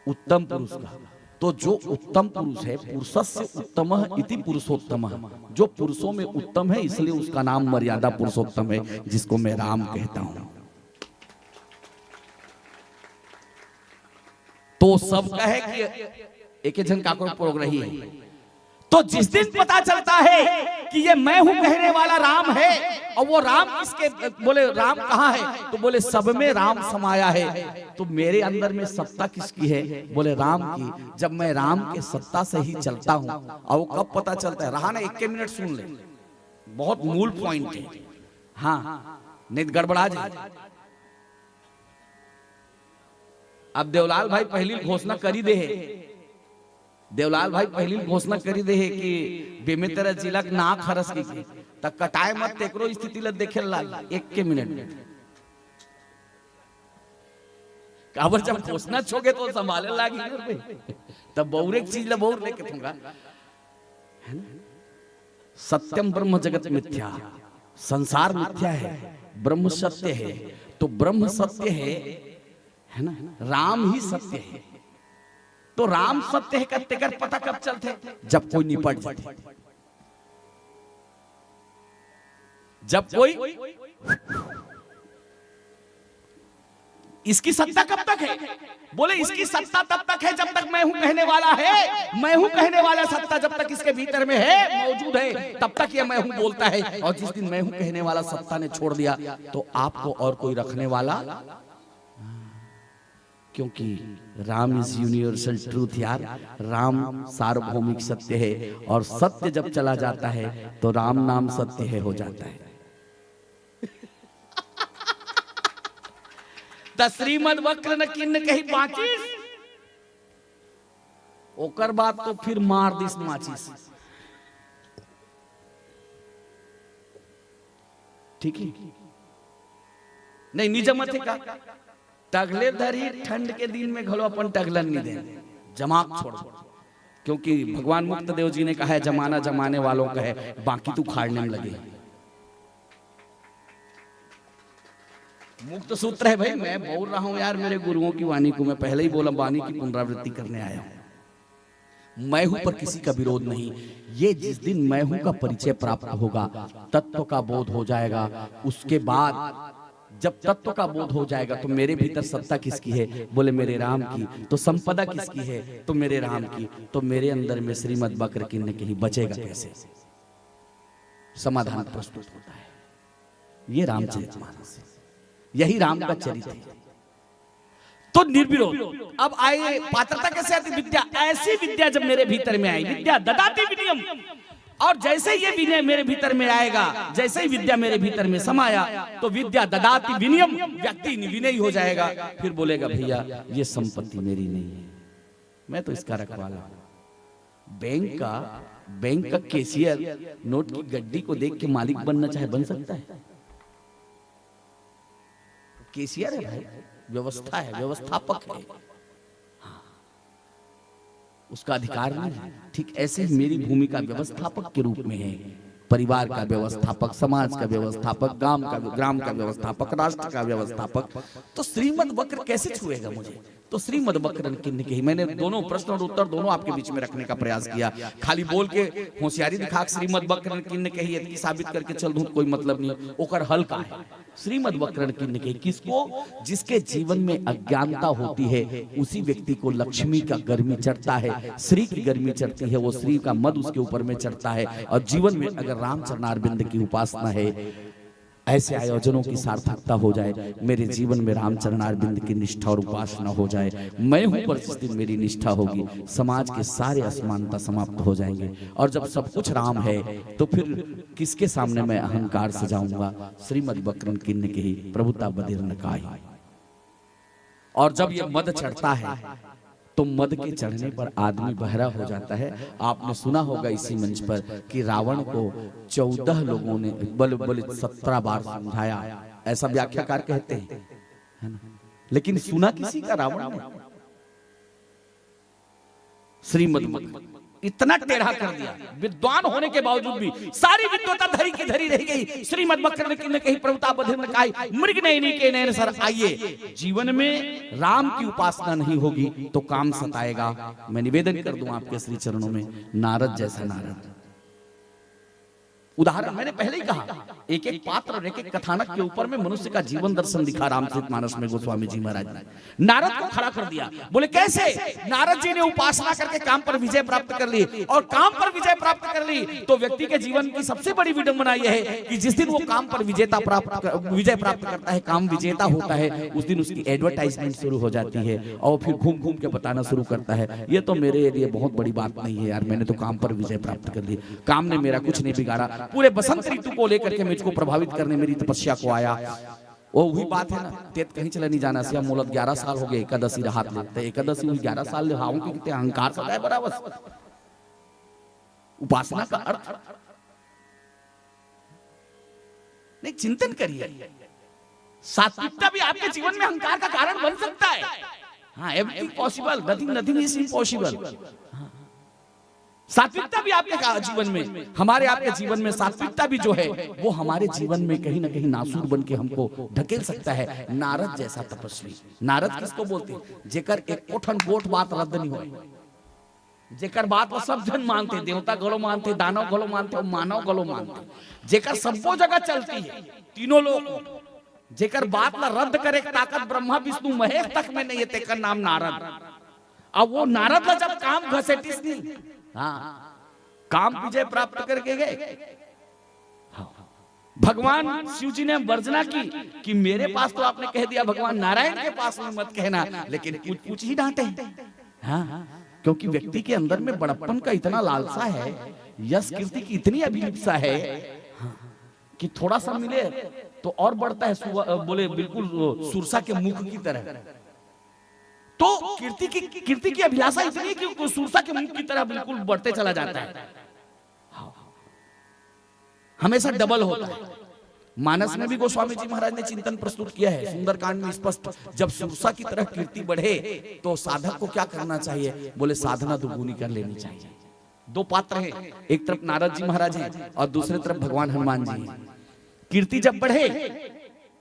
उत्तम पुरुष का। तो जो उत्तम पुरुष है, पुरुषस्य उत्तमः इति पुरुषोत्तमः, जो पुरुषों में उत्तम है, इसलिए उसका नाम मर्यादा पुरुषोत्तम है, जिसको मैं राम कहता हूं। तो सबका है कि एक जन काको प्रोग रही है। तो जिस दिन पता चलता है कि ये मैं हूं कहने वाला राम है, और वो राम किसके, बोले राम कहाँ है? तो बोले सब में राम समाया है। तो मेरे अंदर में सत्ता किसकी है? बोले राम की। जब मैं राम के सत्ता से ही चलता हूं, और वो कब पता चलता है? रहा ना, 1 मिनट सुन ले, बहुत मूल पॉइंट है। हाँ, नहीं गड़बड़ा जाए। अब देवलाल भाई पहली घोषणा करी दे है, देवलाल भाई पहली घोषणा करी दे है कि बेमेतरा जिला ना खरस की तक कटाए मत तेकरो स्थिति ल देखे लाल 1 मिनट में। काबर जब घोषणा छोगे तो संभाले लागी, तब बहुर एक चीज ला बहुर लेके दूंगा। सत्यम ब्रह्म जगत मिथ्या, संसार मिथ्या है, ब्रह्म सत्य है। तो ब्रह्म सत्य है ना, राम ही सत्य है। तो राम सत्य है करते कर पता कब चलते? जब कोई निपट जाए, जब कोई इसकी सत्ता कब तक है? बोले इसकी सत्ता तब तक है जब तक मैं हूं कहने वाला है। मैं हूं कहने वाला सत्ता जब तक इसके भीतर में है, मौजूद है, तब तक ये मैं हूं बोलता है। और जिस दिन मैं हूं कहने वाला सत्ता ने छोड़ दिया तो आपको और कोई रखने वाला, क्योंकि राम इज यूनिवर्सल ट्रूथ यार। राम सार्वभौमिक सत्य है और सत्य जब चला जाता है तो राम नाम सत्य है हो जाता है। द श्रीमद वक्र न किन्न कही बाचिस, ओकर बात तो फिर मार दिस माचिस। ठीक है, नहीं निज मत का टगले धरी ठंड के दिन में घलो अपन टगलन नहीं दे, जमाक छोड़। क्योंकि भगवान मुक्त देव जी ने कहा है जमाना जमाने वालों का है, बाकी तू खाड़ने में लगे। मुक्त सूत्र है भाई, मैं बोल रहा हूं यार मेरे गुरुओं की वाणी को। मैं पहले ही बोला वाणी की पुनरावृत्ति करने आया हूं। मैं हूं पर किसी का विरोध नहीं। ये जिस दिन मैं हूं का परिचय प्राप्त होगा, तत्व का बोध हो जाएगा, उसके बाद जब तत्व का बोध हो जाएगा तो मेरे भीतर सत्ता किसकी है? बोले मेरे राम की। तो संपदा किसकी है? तो मेरे राम की। तो मेरे अंदर में श्रीमद वक्र किन्न कहीं बचेगा कैसे? समाधान प्रस्तुत होता है। ये रामचरितमानस है, यही राम का चरित्र है। तो निर्विरोध। अब आए पात्रता कैसे आती? विद्या, ऐसी विद्या जब मेरे भीतर में आई, विद्या ददाति विनयम। और जैसे ये विनय मेरे भीतर में आएगा, जैसे ही विद्या मेरे भीतर में समाया तो विद्या ददाति विनयम, व्यक्ति विनयी हो जाएगा। फिर बोलेगा भैया ये संपत्ति मेरी नहीं है, मैं तो इसका रखवाला हूं। बैंक का कैशियर नोट की गड्डी को देख के मालिक बनना चाहे बन सकता है? कैशियर है भाई, व्यवस्था है, व्यवस्थापक है, उसका अधिकार नहीं है। ठीक ऐसे ही मेरी भूमिका व्यवस्थापक के रूप में है। परिवार का व्यवस्थापक, समाज का व्यवस्थापक, ग्राम का व्यवस्थापक, राष्ट्र का व्यवस्थापक। तो श्रीमद वक्र कैसे छुएगा मुझे? तो श्रीमद वक्र किन्न कही। मैंने दोनों प्रश्न और उत्तर दोनों आपके बीच में रखने का प्रयास किया। खाली बोल के होशियारी दिखा श्रीमद वक्र किन्न कही इतनी साबित करके चल दूं कोई मतलब नहीं। ओकर हल का है श्रीमद वक्र किन्न कही। किसको? जिसके जीवन में अज्ञानता होती है उसी व्यक्ति को लक्ष्मी का गर्मी चढ़ता है, श्री की गर्मी चढ़ती है, वो श्री का मद उसके ऊपर में चढ़ता है। और जीवन में अगर रामचरणारविंद की उपासना है, ऐसे आयोजनों की सार्थकता हो जाए, मेरे जीवन में रामचरणारविंद की निष्ठा और उपासना हो जाए, मैं हूं पर जिस दिन मेरी निष्ठा होगी, समाज के सारे असमानता समाप्त हो जाएंगे। और जब सब कुछ राम है तो फिर किसके सामने मैं अहंकार सजाऊंगा? श्रीमद वक्र किन्न कही प्रभुता बधिर न काहि। और जब ये मद चढ़ता है तो मद के चढ़ने पर आदमी बहरा हो जाता है। आपने सुना होगा इसी मंच पर कि रावण को 14 लोगों ने बल 17 बार समझाया, ऐसा व्याख्याकार कहते हैं, है ना? लेकिन सुना किसी का? रावण ने। श्रीमद वक्र इतना टेढ़ा कर दिया, विद्वान होने के बावजूद भी सारी विद्वता धरी की धरी रह गई। श्रीमद वक्र किन्न कही प्रभुता बधिर न काहि, मृग नयनी के नयन सर। आइए, जीवन में राम की उपासना नहीं होगी तो काम सताएगा। मैं निवेदन कर दूं आपके श्री चरणों में, नारद जैसा नारद। उदाहरण मैंने पहले ही कहा, एक एक पात्र और एक एक कथानक के ऊपर में मनुष्य का जीवन दर्शन दिखा रामचरितमानस में गोस्वामी जी महाराज ने। नारद को खड़ा कर दिया। बोले कैसे? नारद जी ने उपासना करके काम पर विजय प्राप्त कर ली, और काम पर विजय प्राप्त कर ली तो व्यक्ति के जीवन की सबसे बड़ी विडंबना यह है कि जिस दिन वो काम पर विजय प्राप्त करता है, काम विजेता होता है, उस दिन उसकी एडवर्टाइजमेंट शुरू हो जाती है और फिर घूम घूम के बताना शुरू करता है, ये तो मेरे लिए बहुत बड़ी बात नहीं है यार, मैंने तो काम पर विजय प्राप्त कर ली, काम ने मेरा कुछ नहीं बिगाड़ा, पूरे बसंत ऋतु को लेकर के मुझको प्रभावित करने मेरी तपस्या को आया। वो वही बात है ना, तेत कहीं चला नहीं जाना सिया मोलत 11 साल हो गए एकादशी हाथ लेते, एकादशी 11 साल हाउ के कितने अहंकार सदाए बराबर। उपासना का अर्थ नहीं, चिंतन करिए। सात्विकता भी आपके जीवन में अहंकार का कारण बन सकता है। हाँ, everything possible, nothing is impossible. सात्विकता भी आपके जीवन में, हमारे आपके जीवन में सात्विकता भी जो है वो हमारे जीवन में कहीं ना कहीं नासूर बन के हमको ढकेल सकता है। नारद जैसा तपस्वी, नारद किसको बोलते हैं? जेकर एक कोठन गोठ बात रद्द नहीं हो, जेकर बात वो सब जन मानते, देवता गलो मानते, दानव गलो मानते और मानव गलो मानते, जेकर सबको जगह चलती है, तीनों लोग जेकर बात ला रद्द करे ताकत ब्रह्मा विष्णु महेश तक में नहीं है, तेकर नाम नारद। अब वो नारद ला जब काम घसेटिस नहीं, हाँ काम विजय प्राप्त करके गए। भगवान शिव जी ने वर्जना की कि मेरे पास तो आपने कह दिया, भगवान नारायण के पास में मत कहना, लेकिन पूछ पूछ ही डांटे। हाँ, क्योंकि व्यक्ति के अंदर में बड़प्पन का इतना लालसा है, यश कीर्ति की इतनी अभिलिप्सा है कि थोड़ा सा मिले तो और बढ़ता है, बोले बिल्कुल सुरसा के मुख की तरह। तो कीर्ति की अभिलाषा इतनी है कि सुरसा के मुख की तरह बिल्कुल बढ़ते चला जाता है, हमेशा डबल होता है। मानस में भी गोस्वामी जी महाराज ने चिंतन प्रस्तुत किया है, सुंदरकांड में स्पष्ट, जब सुरसा की तरह कीर्ति बढ़े तो साधक को क्या करना चाहिए, बोले साधना दुगुनी कर लेनी चाहिए। दो पात्र हैं, एक तरफ नारद जी महाराज हैं और दूसरे तरफ भगवान हनुमान जी हैं। कीर्ति जब बढ़े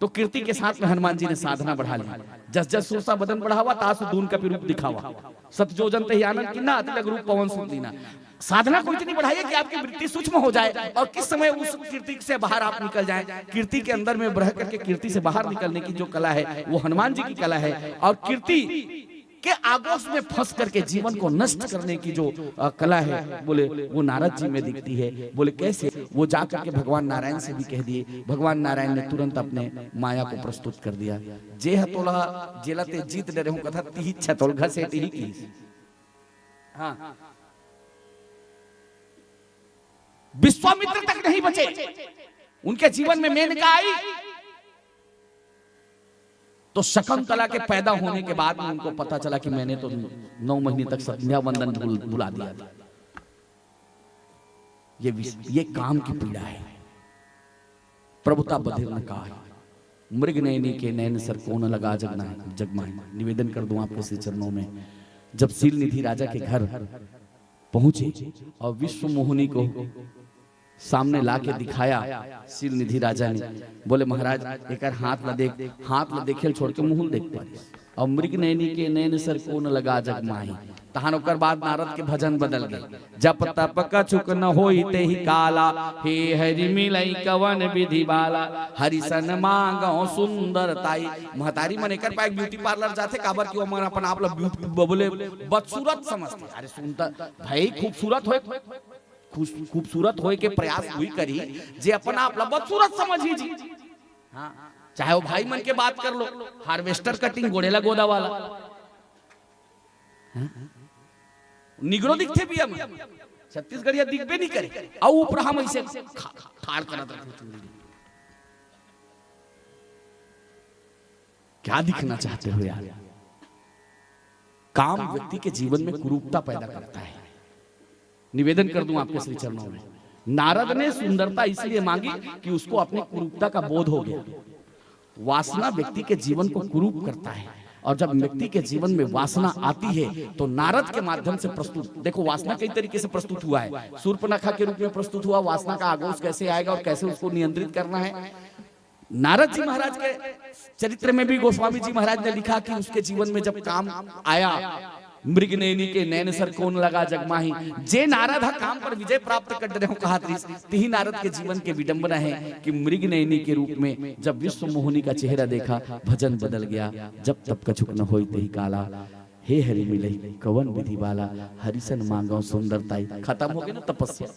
तो कीर्ति के साथ में हनुमान जी ने साधना बढ़ा ली। जस जस सुरसा बदन बढ़ावा तासु दून का रूप दिखावा, सतजो जन तहि आनंद किन्ना अति लघु रूप पवन सुन दीना। साधना को इतनी बढ़ाइए कि आपकी वृत्ति सूक्ष्म हो जाए और किस समय उस कीर्ति से बाहर आप निकल जाएं। कीर्ति के अंदर में रह करके कीर्ति से बाहर निकलने की जो कला है वो हनुमान जी की कला है, और कीर्ति के आगोश में फंस करके जीवन को नष्ट करने की जो कला है, बोले वो नारद जी में दिखती है। बोले कैसे, वो जाकर के भगवान नारायण से भी कह दिए। भगवान नारायण ने तुरंत अपने माया को प्रस्तुत कर दिया। जे हतोला जेलते जीत डरे हूं कथा ती छतोल घसेट ही की। हाँ, विश्वामित्र तक नहीं बचे, उनके जीवन में मेनका आई तो शकुंतला के पैदा होने के बाद में उनको पता चला कि मैंने तो 9 महीने तक संध्या वंदन बुला दिया था। ये काम की पीड़ा है। प्रभुता बधिर ने कहा है, मृग नयनी के नयन सर कौन लगा जगमाही। निवेदन कर दूं आपके श्री चरणों में, जब सील निधि राजा के घर पहुंचे और विश्व मोहिनी को सामने लाके दिखाया सील निधि राजा ने, बोले महाराज एक हाथ ला देखे छोड़ के मुंह देख पारी, और मृग नयनी के नयन सर कौन लगा जगमाही। तहान ओकर बाद नारद के भजन बदल गए। जब तप कछुक न होई ते ही काला, हे हरि मिलई कवन विधि बाला। हरि सन मांगो सुंदर ताई। महतारी मन एकर पाए ब्यूटी पार्लर जाते काबर कि मन अपन आप ला ब्यूटी बोले बदसूरत समझते। अरे सुनता भाई खूबसूरत होए के प्रयास हुई करी, जे अपन आप ला बदसूरत समझी जी। हाँ, चाहे वो भाई मन के बात कर लो, हार्वेस्टर कटिंग गोड़ेला गोदा वाला, निगरो दिखते भी हम छत्तीसगढ़िया दिखबे नहीं करे, और ऊपर हम ऐसे ठाड़ करत रहते। क्या दिखना चाहते हो यार? काम व्यक्ति के जीवन में कुरूपता पैदा करता है। निवेदन कर दूं आपके श्री चरणों में, नारद ने सुंदरता इसलिए मांगी कि उसको अपने कुरूपता का बोध हो गया। वासना व्यक्ति के जीवन को कुरूप करता है, और जब व्यक्ति के जीवन में वासना आती है तो नारद के माध्यम से प्रस्तुत, देखो वासना कई तरीके से प्रस्तुत हुआ है। शूर्पणखा के रूप में प्रस्तुत हुआ, वासना का आगोश कैसे आएगा और कैसे उसको नियंत्रित करना है। नारद जी महाराज के चरित्र में भी गोस्वामी जी महाराज ने लिखा कि उसके जीवन में जब काम आया, मृग नयनी के नैन सर कौन लगा जगमाही। जे नारद काम पर विजय प्राप्त कर रहे हो कहा तिही नारद के जीवन के विडंबना है कि मृग नयनी के रूप में जब विश्व मोहिनी का चेहरा देखा, भजन बदल गया। जब तब कछुक न होई तेहि काला, हे हरि मिलई कवन विधि बाला। हरिसन मांगो सुंदरताई। खत्म हो गई ना तपस्या,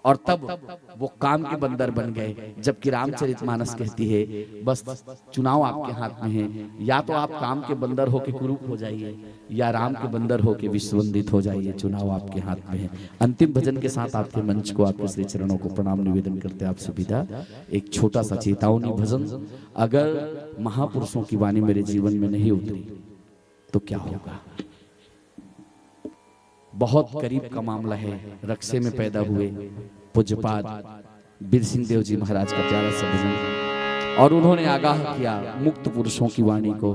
और तब वो काम के बंदर बन गए। जबकि रामचरितमानस कहती है बस चुनाव आपके हाथ में है, या तो आप काम के बंदर होके कुरूप हो जाइए, या राम के बंदर होके विश्ववंदित हो जाइए। चुनाव आपके हाथ में है। अंतिम भजन के साथ आपके मंच को, आपके श्री चरणों को प्रणाम निवेदन करते आप सुविधा। एक छोटा सा चेतावनी भजन, अगर महापुरुषों की वाणी मेरे जीवन में नहीं उतरी तो क्या होगा। बहुत करीब का मामला है। रक्से में पैदा हुए पूज्यपाद बीर सिंह देव जी महाराज का प्यारा सा भजन, और उन्होंने आगाह किया मुक्त पुरुषों की वाणी को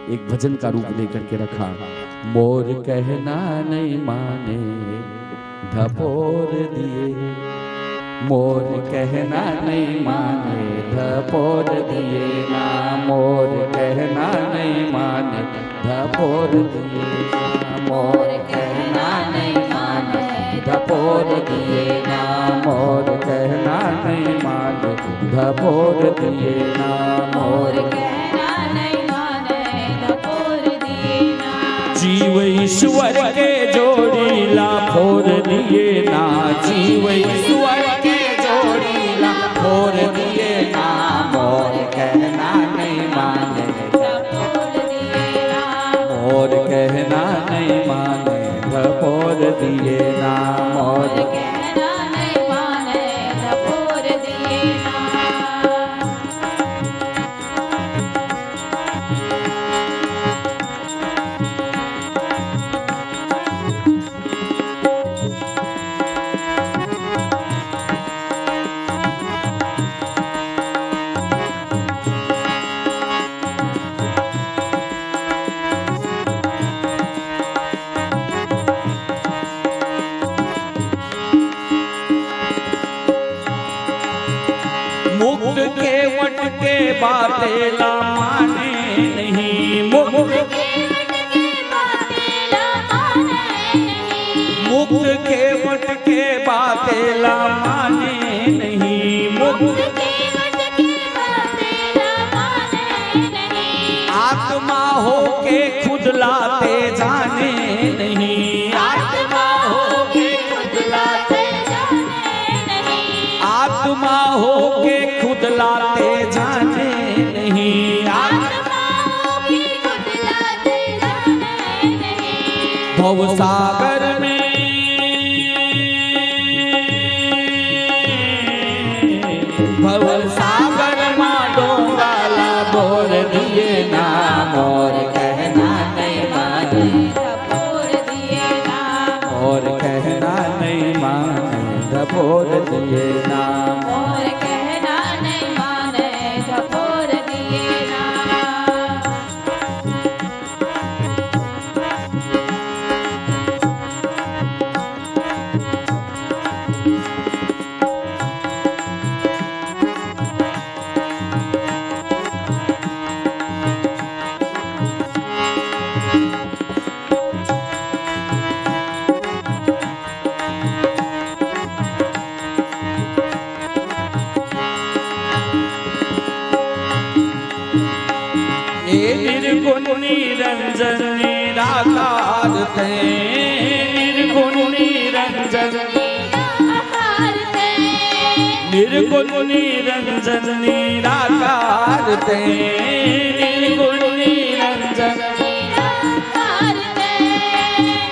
एक भजन का रूप लेकर के रखा। मोर कहना नहीं माने धपोर दिए, मोर कहना नहीं माने धपोर दिए ना। मोर कहना नहीं माने धपोर दिए ना। मोर कहना नहीं माने धपोर दिए नाम और कहना नहीं माने धपोर दिए नाम और कहना नहीं माने धपोर दिए नाम। जीव ईश्वर के जोड़ीला फोर दिए ना जीव ईश्वर के जोड़ीला फोर दिए नाम और कहना नहीं माने धपोर दिए नाम। और कहना नहीं माने धपोर दिए नाम और कहना नहीं माने धपोर दिए नाम। मुक्त के वट के बातें ला माने नहीं मुक्त के वट के बातें ला माने नहीं मुक्त आत्मा हो के खुद लाते जाने नहीं आत्मा हो के खुद लाते आत्मा हो के खुद लाते जाने नहीं भव सागर में भव सागर मां डोंगाला बोर दिए नाम और कहना नहीं माने धपोर दिए नाम। और कहना नहीं माने धपोर दिए नाम और कहना नहीं माने धपोर दिए नाम। निर्गुण निरंजन निराकार थे निर्गुण निरंजन निर्गुण निरंजन निराकार थे निर्गुण निरंजन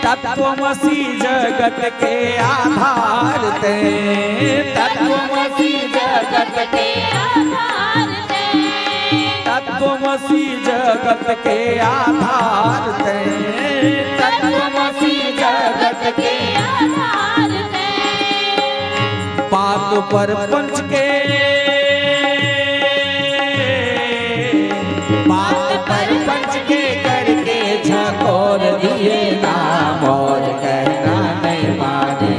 तत्वमसि जगत के आधार थे तत्वमसि जगत के तत्वमसि जगत के आधार थे तत्वमसि जगत के पात पर पंच के पात पर पंच के करके झकोर दिए नाम और कहना नहीं माने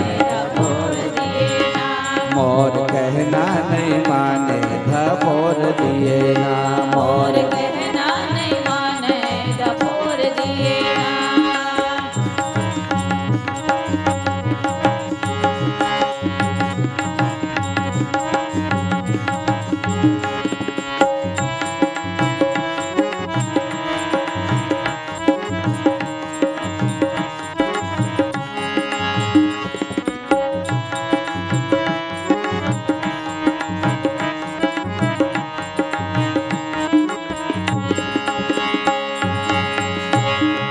मोर कहना नहीं माने धपोर दिए नाम और कहना नहीं माने धपोर दिए नाम।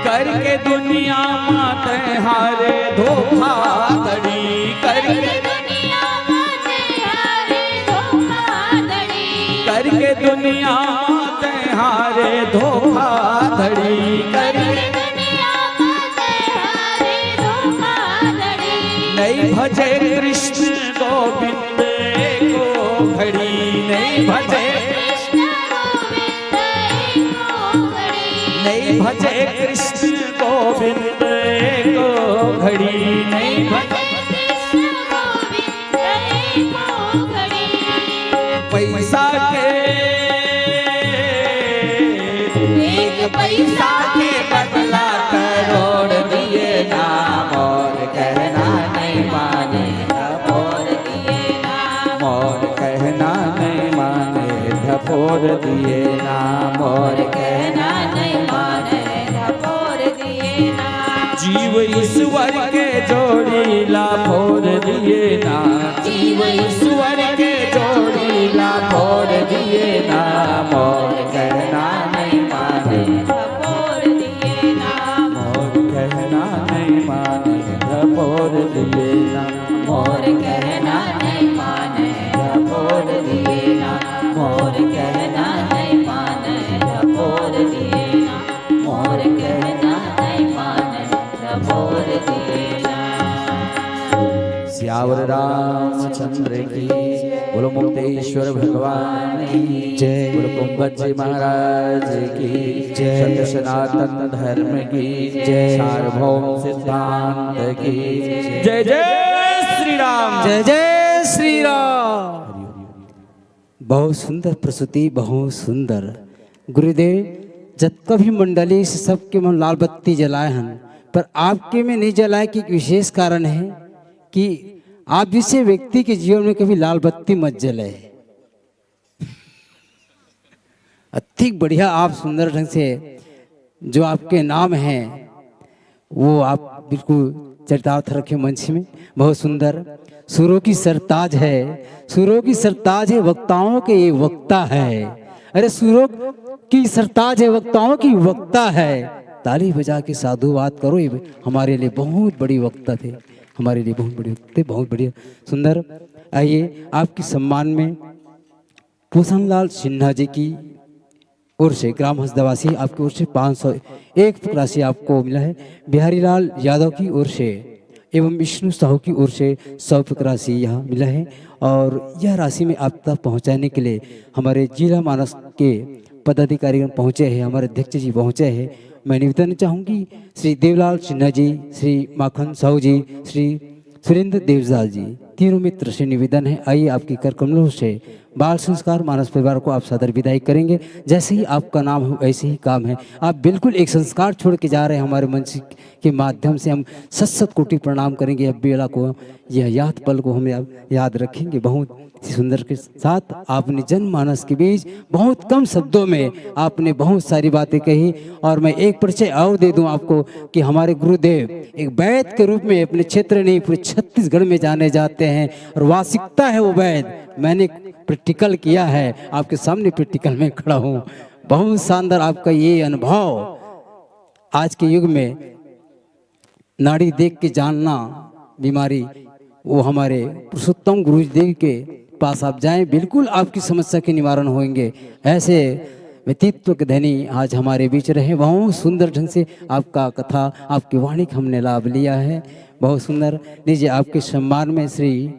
करके दुनिया माते हारे धोखाधड़ी करके करके दुनिया माते हारे धोखाधड़ी करके नहीं भजे कृष्ण गोविंद को घड़ी नहीं भजे नहीं भजे कृष्ण गोविंद को घड़ी नहीं भजे पैसा के एक पैसा के बदला करोड़ दिए नाम और कहना नहीं जीव ईश्वर के जोड़ी ला फोड़ दिए ना, जीव ईश्वर के जोड़ी ला फोड़ दिए ना, मोर कहना नहीं माने फोड़ दिए ना, मोर कहना नहीं माने फोड़ दिए ना, मोर कहना नहीं माने फोड़ दिए ना, मोर कहना नहीं माने फोड़ दिए ना, मोर कहना नहीं माने फोड़ दिए ना। सियावर रामचंद्र की, बोलो मुक्तेश्वर भगवान की जय, बोलो कुंभज जी महाराज की जय, सत्य सनातन धर्म की जय, सार्वभौम सिद्धांत की जय। जय श्री राम, जय जय श्री राम। बहुत सुंदर प्रस्तुति, बहुत सुंदर। गुरुदेव जतका भी मंडली से सबके मन लाल बत्ती जलाए हन, पर आपके में नहीं जलाए कि एक विशेष कारण है कि आप जिसे व्यक्ति के जीवन में कभी लाल बत्ती मत जलाए। अधिक बढ़िया आप सुंदर ढंग से जो आपके नाम हैं वो आप बिल्कुल चरितार्थ रखे मंच में। बहुत सुंदर। सुरों की सरताज है, सुरों की सरताज है, वक्ताओं के ये वक्ता है। अरे सुरों की सरताज है, वक्ताओं की वक्ता है। ताली बजा के साधुवाद करो, ये हमारे लिए बहुत बड़ी वक्ता थे, हमारे लिए बहुत बड़ी वक्ता थे। बहुत बढ़िया सुंदर। आइए आपके सम्मान में पूषणलाल सिन्हा जी की ओर से, ग्राम हंसदवासी आपकी ओर से 501 राशि आपको मिला है। बिहारी लाल यादव की ओर से एवं विष्णु साहू की ओर से 100 राशि यहाँ मिला है। और यह राशि में आप तक पहुँचाने के लिए हमारे जिला मानस के पदाधिकारी पहुँचे हैं, हमारे अध्यक्ष जी पहुँचे हैं। मैं निवेदन चाहूँगी श्री देवलाल सिन्हा जी, श्री माखन साहू जी, श्री सुरेंद्र देवजाल जी, तीनों मित्र से निवेदन है, आइए आपकी कर कमलों से बाल संस्कार मानस परिवार को आप सादर विदाई करेंगे। जैसे ही आपका नाम हो वैसे ही काम है। आप बिल्कुल एक संस्कार छोड़ के जा रहे हैं। हमारे मंच के माध्यम से हम सत कोटि प्रणाम करेंगे। अब बेला को, यह याद पल को हम याद रखेंगे। बहुत सुंदर के साथ आपने जनमानस के बीच बहुत कम शब्दों में आपने बहुत सारी बातें कही। और मैं एक परिचय और दे दूं आपको कि हमारे गुरुदेव एक वैद के रूप में अपने क्षेत्र नहीं पूरे छत्तीसगढ़ में जाने जाते हैं। और वास्तविकता है वो वैद, मैंने प्रैक्टिकल किया है, आपके सामने प्रैक्टिकल में खड़ा हूँ। बहुत शानदार आपका ये अनुभव। आज के युग में नाड़ी देख के जानना बीमारी, वो हमारे पुरुषोत्तम गुरुदेव के पास आप जाएं, बिल्कुल आपकी समस्या के निवारण होंगे। ऐसे व्यक्तित्व के धनी आज हमारे बीच रहे। बहुत सुंदर ढंग से आपका कथा, आपकी वाणी का हमने लाभ लिया है। बहुत सुंदर। लीजिए आपके सम्मान में श्री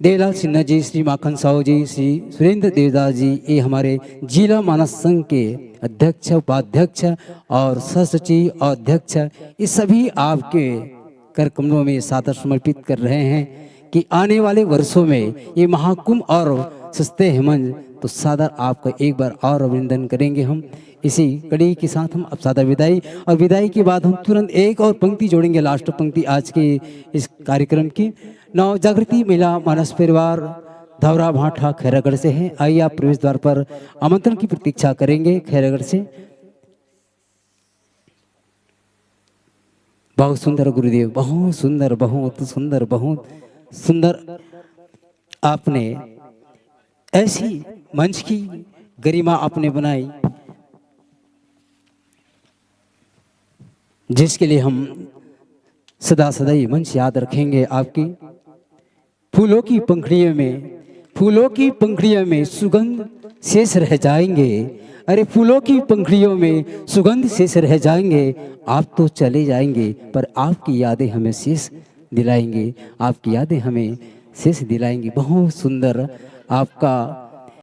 देवलाल सिन्हा जी, श्री माखन साहू जी, श्री सुरेंद्र देवदास जी, ये हमारे जिला मानस संघ के अध्यक्ष, उपाध्यक्ष और सहसचिव और अध्यक्ष, ये सभी आपके कर कमलों में सादर समर्पित कर रहे हैं कि आने वाले वर्षों में ये महाकुंभ और सस्ते हेमंत, तो सादर आपका एक बार और अभिनंदन करेंगे हम। इसी कड़ी के साथ हम अब सादर विदाई, और विदाई के बाद हम तुरंत एक और पंक्ति जोड़ेंगे, लास्ट पंक्ति आज के इस कार्यक्रम की। नव जागृति महिला मानस परिवार धौरा भाठा खैरागढ़ से है। आइए आप प्रवेश द्वार पर आमंत्रण की प्रतीक्षा करेंगे खैरागढ़ से। बहुत सुंदर गुरुदेव, बहुत सुंदर, बहुत सुंदर, बहुत सुंदर। आपने ऐसी मंच की गरिमा आपने बनाई जिसके लिए हम सदा सदा ये मंच याद रखेंगे। आपकी फूलों की पंखुड़ियों में, फूलों की पंखुड़ियों में सुगंध शेष रह जाएंगे। अरे फूलों की पंखुड़ियों में सुगंध शेष रह जाएंगे। आप तो चले जाएंगे पर आपकी यादें हमें शेष दिलाएंगे, आपकी यादें हमें शेष दिलाएंगी। बहुत सुंदर आपका